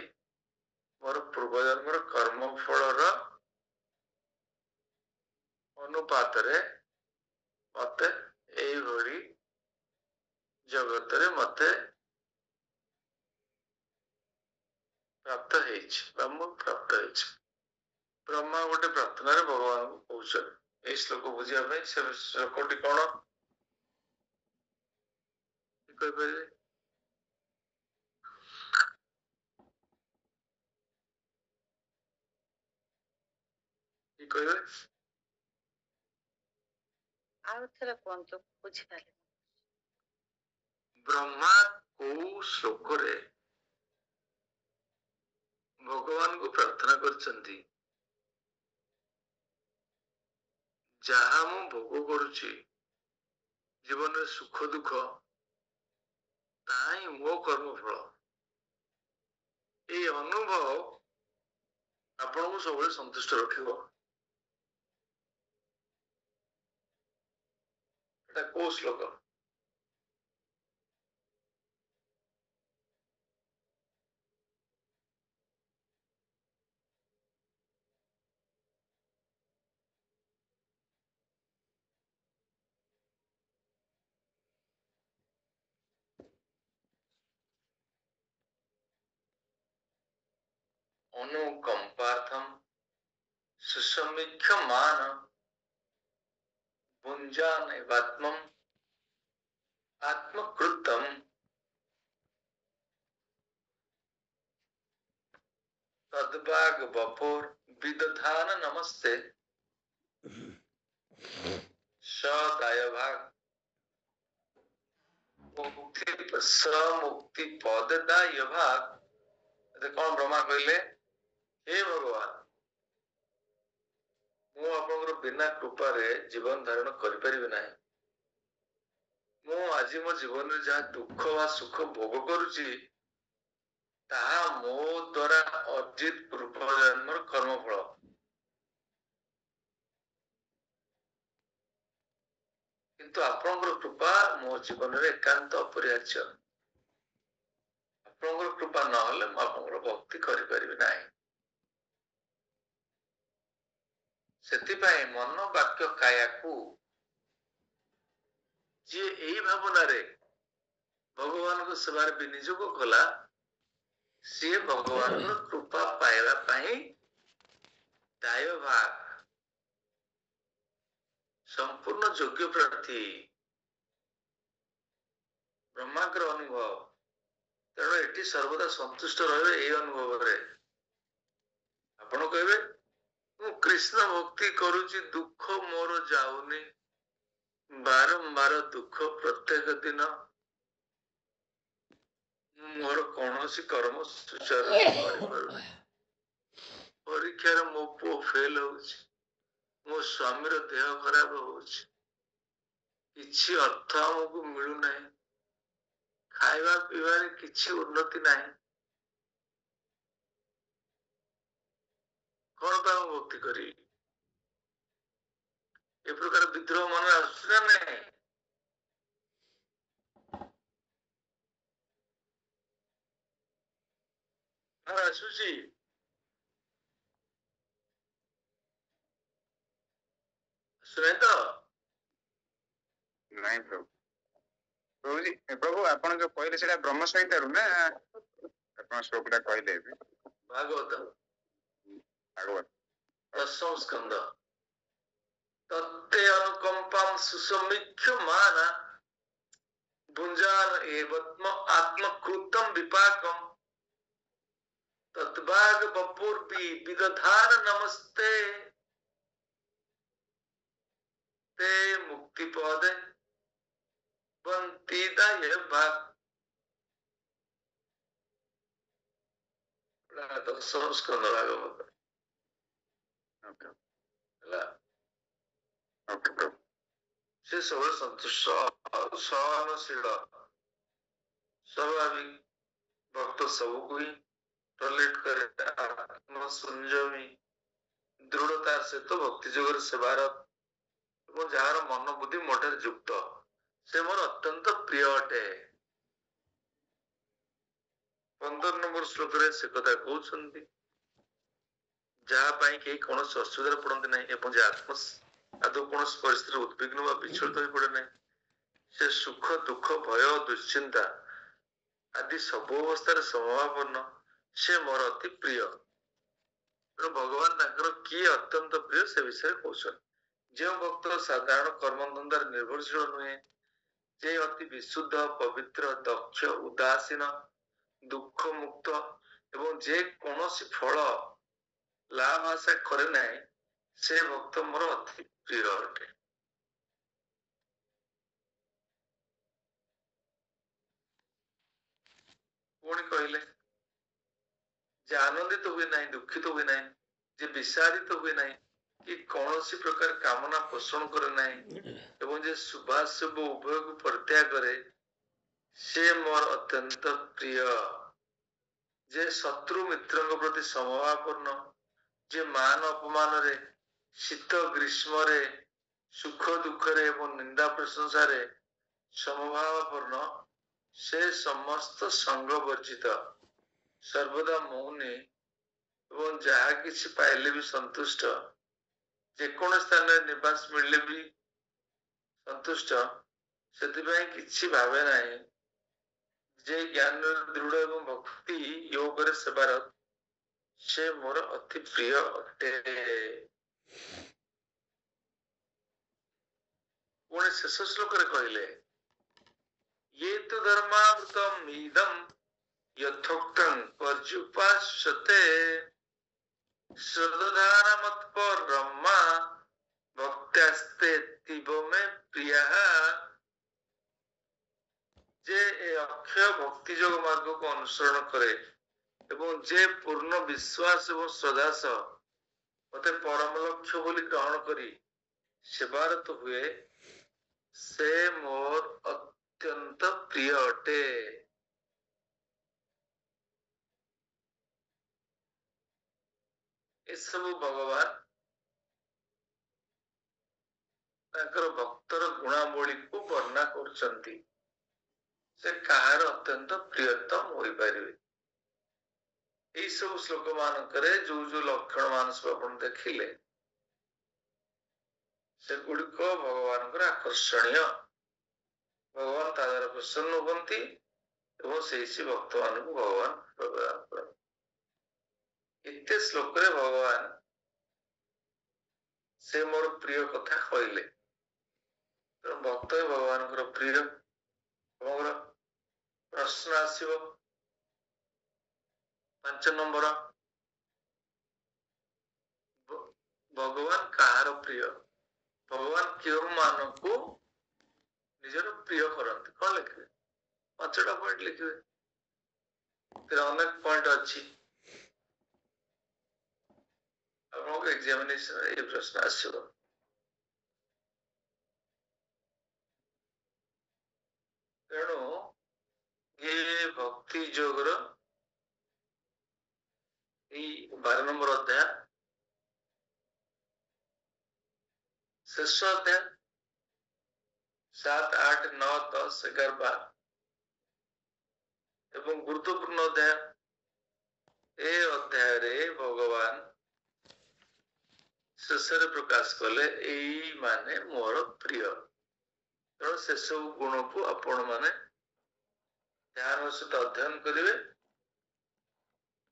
ମୋର ପୂର୍ବଜନ୍ମର କର୍ମ ଫଳର ଅନୁପାତରେ ମତେ এইଭଳି ଜଗତରେ ମତେ ପ୍ରାପ୍ତ ହେଇଛି ବା ମୁଁ ପ୍ରାପ୍ତ ହେଇଛି। ବ୍ରହ୍ମା ଗୋଟେ ପ୍ରାର୍ଥନାରେ ଭଗବାନଙ୍କୁ କହୁଛନ୍ତି। ଏଇ ଶ୍ଲୋକ ବୁଝିବା ପାଇଁ ସେ ଶ୍ଲୋକଟି କଣ କହିପାରିବେ? କି କହିବେ? ଆଉ ଥରେ କୁହନ୍ତୁ, ବୁଝିପାରିଲି। ବ୍ରହ୍ମା କୋଉ ଶ୍ଲୋକରେ ଭଗବାନଙ୍କୁ ପ୍ରାର୍ଥନା କରିଛନ୍ତି, ଯାହା ମୁଁ ଭୋଗ କରୁଛି ଜୀବନରେ ସୁଖ ଦୁଃଖ, ତାହା ହିଁ ମୋ କର୍ମଫଳ। ଏଇ ଅନୁଭବ ଆପଣଙ୍କୁ ସବୁବେଳେ ସନ୍ତୁଷ୍ଟ ରଖିବ। ଏଟା କୋଉ ଶ୍ଲୋକ? अनुकंपार्थम सुसमीक्षमान भुञ्जानैवात्मम् आत्मकृतम् तद्भाग वपुर विदधान नमस्ते सदाय भाग मुक्ति पददाय भाग। कौन ब्रह्मा कहले, हे भगवान ମୁଁ ଆପଣଙ୍କର ବିନା କୃପାରେ ଜୀବନ ଧାରଣ କରିପାରିବି ନାହିଁ। ମୁଁ ଆଜି ମୋ ଜୀବନରେ ଯାହା ଦୁଃଖ ବା ସୁଖ ଭୋଗ କରୁଛି ତାହା ମୋ ଦ୍ୱାରା ଅର୍ଜିତ ପୂର୍ବ ଜନ୍ମର କର୍ମଫଳ। କିନ୍ତୁ ଆପଣଙ୍କର କୃପା ମୋ ଜୀବନରେ ଏକାନ୍ତ ଅପରିହାର୍ଯ୍ୟ। ଆପଣଙ୍କର କୃପା ନହେଲେ ମୁଁ ଆପଣଙ୍କର ଭକ୍ତି କରିପାରିବି ନାହିଁ। ସେଥିପାଇଁ ମନ ବାକ୍ୟ କାୟାକୁ ଯିଏ ଏଇ ଭାବନାରେ ଭଗବାନଙ୍କ ସେବାରେ ବିନିଯୋଗ କଲା, ସିଏ ଭଗବାନଙ୍କର କୃପା ପାଇବା ପାଇଁ ଦାୟ ଭାଗ ସମ୍ପୂର୍ଣ୍ଣ ଯୋଗ୍ୟ ପ୍ରାର୍ଥୀ। ବ୍ରହ୍ମାଙ୍କର ଅନୁଭବ, ତେଣୁ ଏଠି ସର୍ବଦା ସନ୍ତୁଷ୍ଟ ରହିବେ ଏଇ ଅନୁଭବରେ। ଆପଣ କହିବେ ମୁଁ କୃଷ୍ଣ ଭକ୍ତି କରୁଛି, ଦୁଃଖ ମୋର ଯାଉନି, ବାରମ୍ବାର ଦୁଃଖ ପ୍ରତ୍ୟେକ ଦିନ, ମୋର କୌଣସି କର୍ମ ସୁଚାରୁ କରିପାରୁନି, ପରୀକ୍ଷାରେ ମୋ ପୁଅ ଫେଲ ହଉଛି, ମୋ ସ୍ୱାମୀର ଦେହ ଖରାପ ହଉଛି, କିଛି ଅର୍ଥ ଆମକୁ ମିଳୁନାହିଁ, ଖାଇବା ପିଇବାରେ କିଛି ଉନ୍ନତି ନାହିଁ, କଣ ପାଇଁ ମୁଁ ଭକ୍ତି କରିବି? ଏ ପ୍ରକାର ବିଦ୍ରୋହ ମନରେ ଆସୁଛି ନା ନାହିଁ? ଆସୁଛି। ଆସୁନାହିଁ ତ? ନାଇଁ ପ୍ରଭୁ। ପ୍ରଭୁଜୀ, ପ୍ରଭୁ ଆପଣ ଯୋଉ କହିଲେ ସେଇଟା ବ୍ରହ୍ମ ସଂହିତାରୁ ନା ଆପଣ ଶ୍ଲୋକଟା କହିଲେ ଏବେ? ଭାଗବତ ଭାଗବତ ଦଶମ ସ୍କନ୍ଧ। ତତ୍ତେ ଅନୁକମ୍ପାಂ ସୁସमीक्ष मान भुञ्जान एवत्म आत्मकृतं विपाकं तद्भाग वपुर्वि विदधान नमस्ते ते मुक्ति पदे वन्तिदाय भाग। दशम स्कंद भागवत ହେଲା। ସେ ସବୁବେଳେ ସନ୍ତୁଷ୍ଟ, ସହନଶୀଳ, ସ୍ୱାଭାବିକ ଭକ୍ତ ସବୁକୁ ହିଁ ଟଲେଟ କରେ, ଆତ୍ମ ସଂଯମୀ, ଦୃଢତାର ସହିତ ଭକ୍ତି ଯୋଗରେ ସେବାର ଏବଂ ଯାହାର ମନ ବୁଦ୍ଧି ମୋ ଠାରେ ଯୁକ୍ତ, ସେ ମୋର ଅତ୍ୟନ୍ତ ପ୍ରିୟ ଅଟେ। 15 ନମ୍ବର ଶ୍ଲୋକରେ ସେ କଥା କହୁଛନ୍ତି, ଯାହା ପାଇଁ କେହି କୌଣସି ଅସୁବିଧାରେ ପଡନ୍ତି ନାହିଁ ଏବଂ ଯେ ଆଦୌ କୌଣସି ପରିସ୍ଥିତିରେ ଉଦ୍ବିଗ୍ନ ବା ବିଚଳିତ ହୋଇ ପଡେ ନାହିଁ, ସେ ସୁଖ ଦୁଃଖ ଭୟ ଦୁଶ୍ଚିନ୍ତା ଆଦି ସବୁ ଅବସ୍ଥାରେ ସମଭାବନ, ସେ ମୋର ଅତି ପ୍ରିୟ। ତେଣୁ ଭଗବାନ ତାଙ୍କର କିଏ ଅତ୍ୟନ୍ତ ପ୍ରିୟ ସେ ବିଷୟରେ କହୁଛନ୍ତି। ଯେଉଁ ଭକ୍ତ ସାଧାରଣ କର୍ମଧନ୍ଦାରେ ନିର୍ଭରଶୀଳ ନୁହେଁ, ଯେ ଅତି ବିଶୁଦ୍ଧ ପବିତ୍ର ଦକ୍ଷ ଉଦାସୀନ ଦୁଃଖ ମୁକ୍ତ ଏବଂ ଯେ କୌଣସି ଫଳ ଲାଭ ଆଶା କରେ ନାହିଁ, ସେ ଭକ୍ତ ମୋର ଅତି ପ୍ରିୟ ଅଟେ। ପୁଣି କହିଲେ, ଯେ ଆନନ୍ଦିତ ହୁଏ ନାହିଁ, ଦୁଃଖିତ ହୁଏ ନାହିଁ, ଯେ ବିଷାଦିତ ହୁଏ ନାହିଁ, କି କୌଣସି ପ୍ରକାର କାମନା ପୋଷଣ କରେ ନାହିଁ ଏବଂ ଯେ ଶୁଭାଶୁଭ ଉଭୟକୁ ପରିତ୍ୟାଗ କରେ, ସେ ମୋର ଅତ୍ୟନ୍ତ ପ୍ରିୟ। ଯେ ଶତ୍ରୁ ମିତ୍ରଙ୍କ ପ୍ରତି ସମଭାବାପନ୍ନ, ଯେ ମାନ ଅପମାନରେ, ଶୀତ ଗ୍ରୀଷ୍ମରେ, ସୁଖ ଦୁଃଖରେ ଏବଂ ନିନ୍ଦା ପ୍ରଶଂସାରେ ସମଭାବାପନ୍ନ, ସେ ସମସ୍ତ ସଙ୍ଗ ବର୍ଜିତ, ସର୍ବଦା ମୌନୀ ଏବଂ ଯାହା କିଛି ପାଇଲେ ବି ସନ୍ତୁଷ୍ଟ, ଯେକୌଣସି ସ୍ଥାନରେ ନିବାସ ମିଳିଲେ ବି ସନ୍ତୁଷ୍ଟ, ସେଥିପାଇଁ କିଛି ଭାବେ ନାହିଁ। ଯେ ଜ୍ଞାନରେ ଦୃଢ ଏବଂ ଭକ୍ତି ଯୋଗରେ ସେବାର, ସେ ମୋର ଅତି ପ୍ରିୟ ଅଟେ। ପୁଣି ଶେଷ ଶ୍ଲୋକରେ କହିଲେ, ये तु धर्मामृतम् इदम् यथोक्तं पर्युपास्यते श्रद्धानमत्परम्मा भक्त्यास्तेऽतीव मे प्रियः। जे ଏ ଅକ୍ଷୟ ଭକ୍ତି ଯୋଗ ମାର୍ଗକୁ ଅନୁସରଣ କରେ ଏବଂ ଯେ ପୂର୍ଣ୍ଣ ବିଶ୍ୱାସ ଏବଂ ଶ୍ରଦ୍ଧା ସହ ମତେ ପରମ ଲକ୍ଷ୍ୟ ବୋଲି ଗ୍ରହଣ କରି ସେବାରତ ହୁଏ, ସେ ମୋର ଅତ୍ୟନ୍ତ ପ୍ରିୟ ଅଟେ। ଏସବୁ ଭଗବାନ ତାଙ୍କର ଭକ୍ତର ଗୁଣାବଳୀକୁ ବର୍ଣ୍ଣନା କରୁଛନ୍ତି। ସେ କାହାର ଅତ୍ୟନ୍ତ ପ୍ରିୟତମ ହୋଇପାରିବେ। ଏଇ ସବୁ ଶ୍ଲୋକ ମାନଙ୍କରେ ଯୋଉ ଯୋଉ ଲକ୍ଷଣ ମାନ ସବୁ ଆପଣ ଦେଖିଲେ, ସେଗୁଡିକ ଭଗବାନଙ୍କର ଆକର୍ଷଣୀୟ। ଭଗବାନ ତା ଦ୍ୱାରା ପ୍ରସନ୍ନ ହୁଅନ୍ତି ଏବଂ ସେଇ ଭକ୍ତ ମାନଙ୍କୁ ଭଗବାନ ପ୍ରଦାନ କରନ୍ତି। ଏତେ ଶ୍ଲୋକରେ ଭଗବାନ ସେ ମୋର ପ୍ରିୟ କଥା କହିଲେ। ତେଣୁ ଭକ୍ତ ଭଗବାନଙ୍କର ପ୍ରିୟ। ଆପଣଙ୍କର ପ୍ରଶ୍ନ ଆସିବ 5 ନମ୍ବର, ଭଗବାନ କାହାର ପ୍ରିୟ? ଭଗବାନ କେଉଁ ମାନଙ୍କୁ ନିଜର ପ୍ରିୟ କରନ୍ତି? କଣ ଲେଖିବେ? 5ଟା ପଏଣ୍ଟ ଲେଖିବେ। ଅନେକ ପଏଣ୍ଟ ଅଛି। ଆପଣଙ୍କ ଏକ୍ସାମିନେସନ ଏଇ ପ୍ରଶ୍ନ ଆସିବ। ତେଣୁ ଏ ଭକ୍ତି ଯୋଗର ଏଇ 12 ନମ୍ବର ଅଧ୍ୟାୟ ଶେଷ ଅଧ୍ୟାୟ 7, 8, 9, 10, 11, 12 ଏବଂ ଗୁରୁତ୍ୱପୂର୍ଣ୍ଣ ଅଧ୍ୟାୟ। ଏ ଅଧ୍ୟାୟରେ ଭଗବାନ ଶେଷରେ ପ୍ରକାଶ କଲେ ଏଇ ମାନେ ମୋର ପ୍ରିୟ। ତେଣୁ ସେସବୁ ଗୁଣକୁ ଆପଣ ମାନେ ଧ୍ୟାନର ସହିତ ଅଧ୍ୟୟନ କରିବେ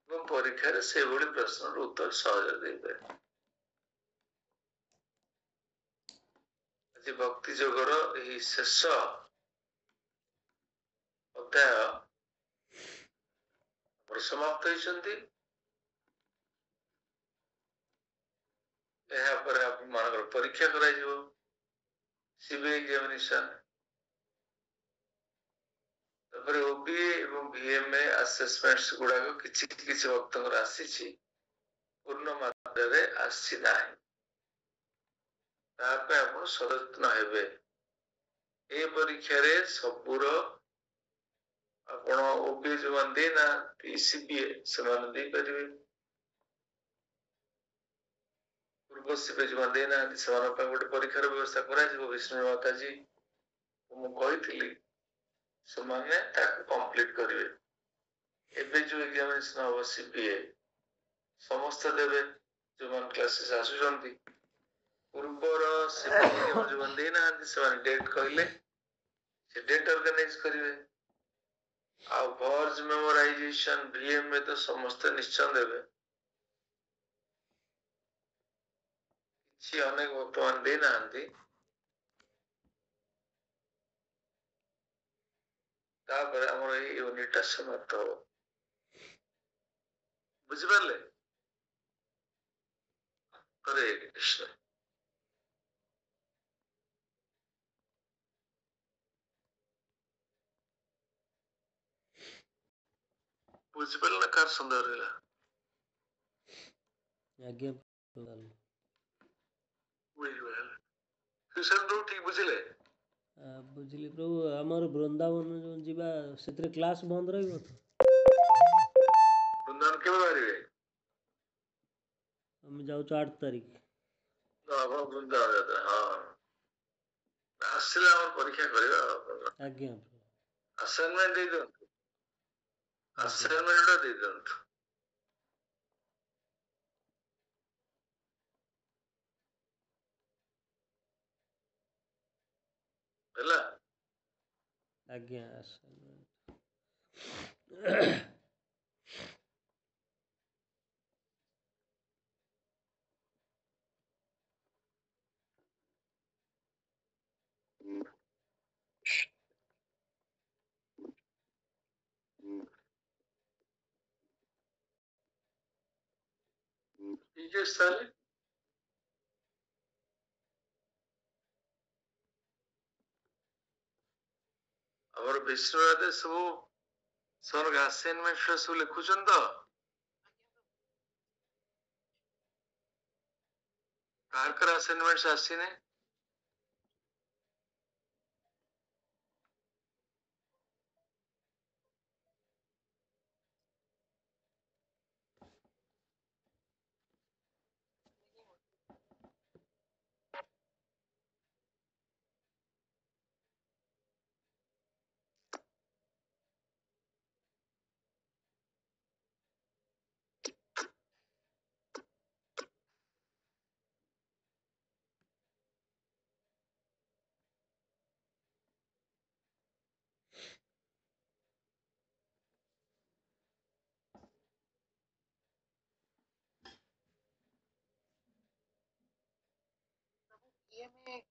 ଏବଂ ପରୀକ୍ଷାରେ ସେଭଳି ପ୍ରଶ୍ନର ଉତ୍ତର ସହଜରେ ଦେଇପାରିବେ। ଆଜି ଭକ୍ତି ଯୋଗର ଏହି ଶେଷ ଅଧ୍ୟାୟ ଆମର ସମାପ୍ତ ହେଇଛନ୍ତି। ଏହାପରେ ଆପଣମାନଙ୍କର ପରୀକ୍ଷା କରାଯିବ, ସିବିଆଇ ଏକ୍ସାମିନେସନ। ତାପରେ ଓବିଏ ଏବଂ ଭିଏମଏ ଆସେସମେଣ୍ଟସ ଗୁଡାକ କିଛି କିଛି ଭକ୍ତଙ୍କର ଆସିଛି, ପୂର୍ଣ୍ଣ ମାତ୍ରାରେ ଆସିନାହିଁ। ତା ପାଇଁ ଆପଣ ସଚେତନ ହେବେ। ଏ ପରୀକ୍ଷାରେ ସବୁର ଆପଣ ଓବିଏ ଯୋଉମାନେ ଦେଇନାହାନ୍ତି ସିବିଏ ସେମାନେ ଦେଇପାରିବେ। ପୂର୍ବ ସିବିଏ ଯୋଉମାନେ ଦେଇନାହାନ୍ତି ସେମାନଙ୍କ ପାଇଁ ଗୋଟେ ପରୀକ୍ଷାର ବ୍ୟବସ୍ଥା କରାଯିବ। ବିଷ୍ଣୁ ମାତାଜୀ ମୁଁ କହିଥିଲି ସେମାନେ ତାକୁ କମ୍ପ୍ଲିଟ କରିବେ। ଏବେ ଯୋଉ ଏକ୍ସାମିନେସନ ହବ ସିବିଏ ସମସ୍ତେ ଦେବେ ଯୋଉମାନେ କ୍ଲାସେସ୍ ଆସୁଛନ୍ତି। ପୂର୍ବର ସିବିଏ ଯୋଉମାନେ ଦେଇନାହାନ୍ତି ସେମାନେ ଡେଟ୍ କହିଲେ से डेट ऑर्गेनाइज करिवे आ वर्ज मेमोराइजेशन वीएम में तो समस्त निश्चय देवे किछि अनेक वर्तमान दे नांती तापर हमर ए यूनिट समाप्त हो बुझि पारले हरे कृष्ण बुझि पारले कार सुंदर रहला आज्ञा प्रभु। बुझि पारले कृष्ण रो ठीक बुझिले बुझिली प्रभु आमर वृंदावन जो जीवा से क्लास बंद रही तो वृंदावन केबे बारिवे हम जाऊ 8 तारीख आप वृंदावन जाते हां आसिले हमर परीक्षा करिवा आज्ञा असाइनमेंट दे दो आज्ञा असाइनमेंट दे दो ହେଲା आज्ञा ठीक है साले ଆମର ବିଷ୍ଣୁରାଧେ ସବୁ ସର ଆସାଇନମେଣ୍ଟ ସବୁ ଲେଖୁଛନ୍ତି ତ କାହାର ଆସାଇନମେଣ୍ଟ ଆସିନି ये में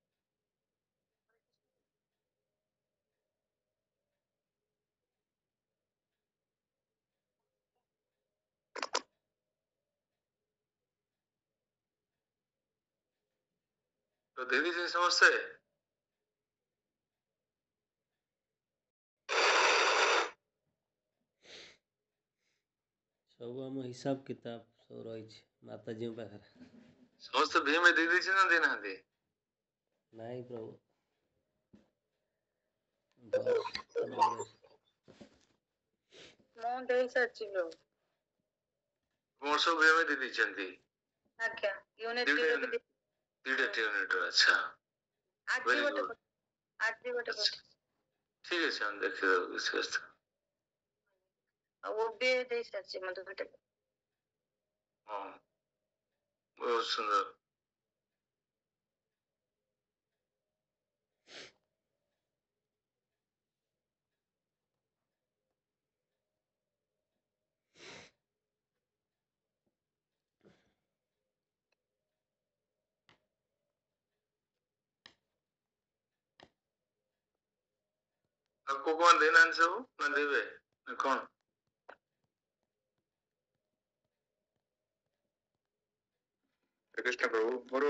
तो दीदी जी समझते सब आम हिसाब किताब सब रही माता जी पाखे समस्त भीम में दीदी जी ना देना दे नहीं प्रभु ମୁଁ ଦେଇ ସାରିଛି ଲୋ मोर सब भीम में दीदी चंदी ଆଜ୍ଞା ୟୁନିଟ୍ दीडे यूनिट अच्छा ଆଜି very ଗୋଟେ good ଆଜି ଗୋଟେ ठीक है हम देख रहे हो इसके ଆଉ ଓବି ଦେଇ ସାରିଛି ମତେ ଗୋଟେ हाँ बहुत सुंदर आपको कौन देना है सब मैं देवे कौन कृष्ण प्रभु मोर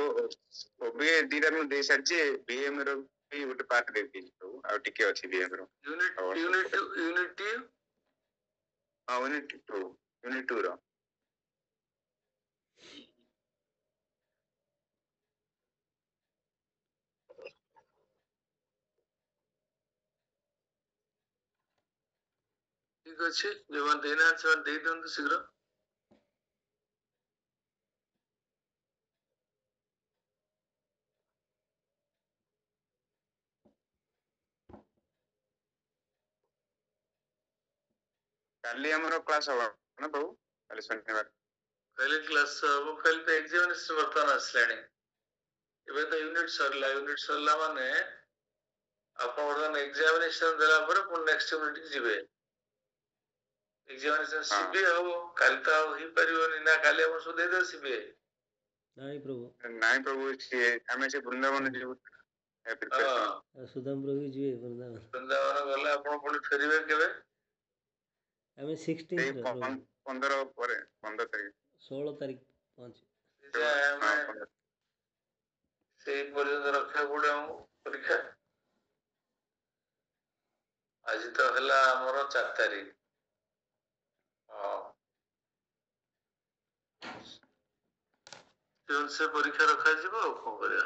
ओबी दीटा मैं दे सारछि बीएम रो भी ଗୋଟେ पार्ट दे दी प्रभु आ टिके अछि बीएम रो यूनिट हां यूनिट 2 रो ठीक अच्छे जो देना है दे दिंतु शीघ्र काली हमरो क्लास हवा ना प्रभु काली शनिवार पहले क्लास वो कल तो एग्जामिनेशन वर्तमान आसलाणी एबे तो यूनिट सरला माने ଆପଣ ବର୍ତ୍ତମାନ ଏକ୍ସାମିନେସନ ଦେଲା ପରେ ପୁଣି ନେକ୍ସଟ ୟୁନିଟ୍ ଯିବେ। ଏକ୍ସାମିନେସନ ସିବିଏ ହବ, କାଲି ତ ଆଉ ହେଇପାରିବନି ନା, କାଲି ଆପଣ ସବୁ ଦେଇଦେବେ ସିବିଏ? ନାଇଁ ପ୍ରଭୁ, ନାଇଁ ପ୍ରଭୁ, ସିଏ ଆମେ ସେ ବୃନ୍ଦାବନ ଯିବୁ ପ୍ରିପାରେସନ। ସୁଦାମ ପ୍ରଭୁ ବି ଯିବେ ବୃନ୍ଦାବନ। ବୃନ୍ଦାବନ ଗଲେ ଆପଣ ପୁଣି ଫେରିବେ କେବେ? ଆମେ ସେଇ 16 ରେ ପ୍ରଭୁ, 15 ପରେ 15 ତାରିଖ 16 ତାରିଖ ପହଞ୍ଚିବୁ। ଆମେ ସେଇ ପର୍ଯ୍ୟନ୍ତ ରଖିବାକୁ ପଡିବ ଆମକୁ ପରୀକ୍ଷା। ଆଜି ତ ହେଲା ଆମର 4 ତାରିଖ। ସେ ପରୀକ୍ଷା ରଖାଯିବ ଆଉ କଣ କରିବା,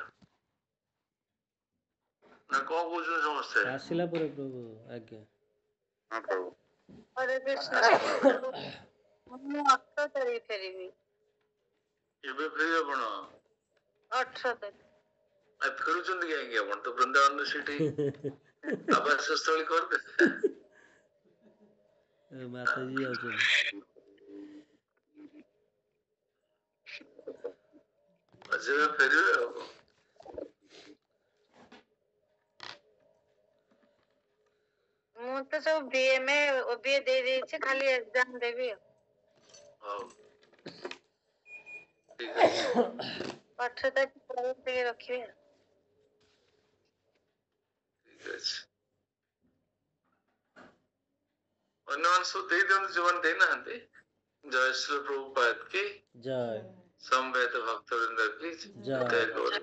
ନା କଣ କହୁଛନ୍ତି ସମସ୍ତେ? ଆସିଲା ପରେ ପ୍ରଭୁ, ଆଜ୍ଞା। ହଁ ପ୍ରଭୁ। ହରେ କୃଷ୍ଣ। ମୁଁ 18 ତାରିଖ ଫେରିବି। ଏବେ ଫେରିବେ ଆପଣ? 18 ତାରିଖ। ଫେରୁଛନ୍ତି କାହିଁକି? ଆପଣ ତ ବୃନ୍ଦାବନ ସେଠି ଆବାସ ସ୍ଥଳୀ କରିଦେ। ମାତାଜୀ ଯାଉଛନ୍ତି। ଯେବେ ଫେରିବେ ଆଉ। ମୁଁ ତ ସବୁ ବିଏମଏ ଓବିଏ ଦେଇ ଦେଇଛି, ଖାଲି ଏକ୍ସାମ ଦେବି ଆଉ। ହଉ ଠିକ ଅଛି। 18 ତାରିଖ ପରେ ଟିକେ ରଖିବେ। ଠିକ ଅଛି। ଅନ୍ୟମାନେ ସବୁ ଦେଇଦିଅନ୍ତୁ ଯୋଉମାନେ ଦେଇନାହାନ୍ତି। ଜୟ ଶ୍ରୀ ପ୍ରଭୁପାଦ କି ଜୟ। ସମବେତ ଭକ୍ତବୃନ୍ଦ କି ଜୟ। ଜୟ ଗୌର।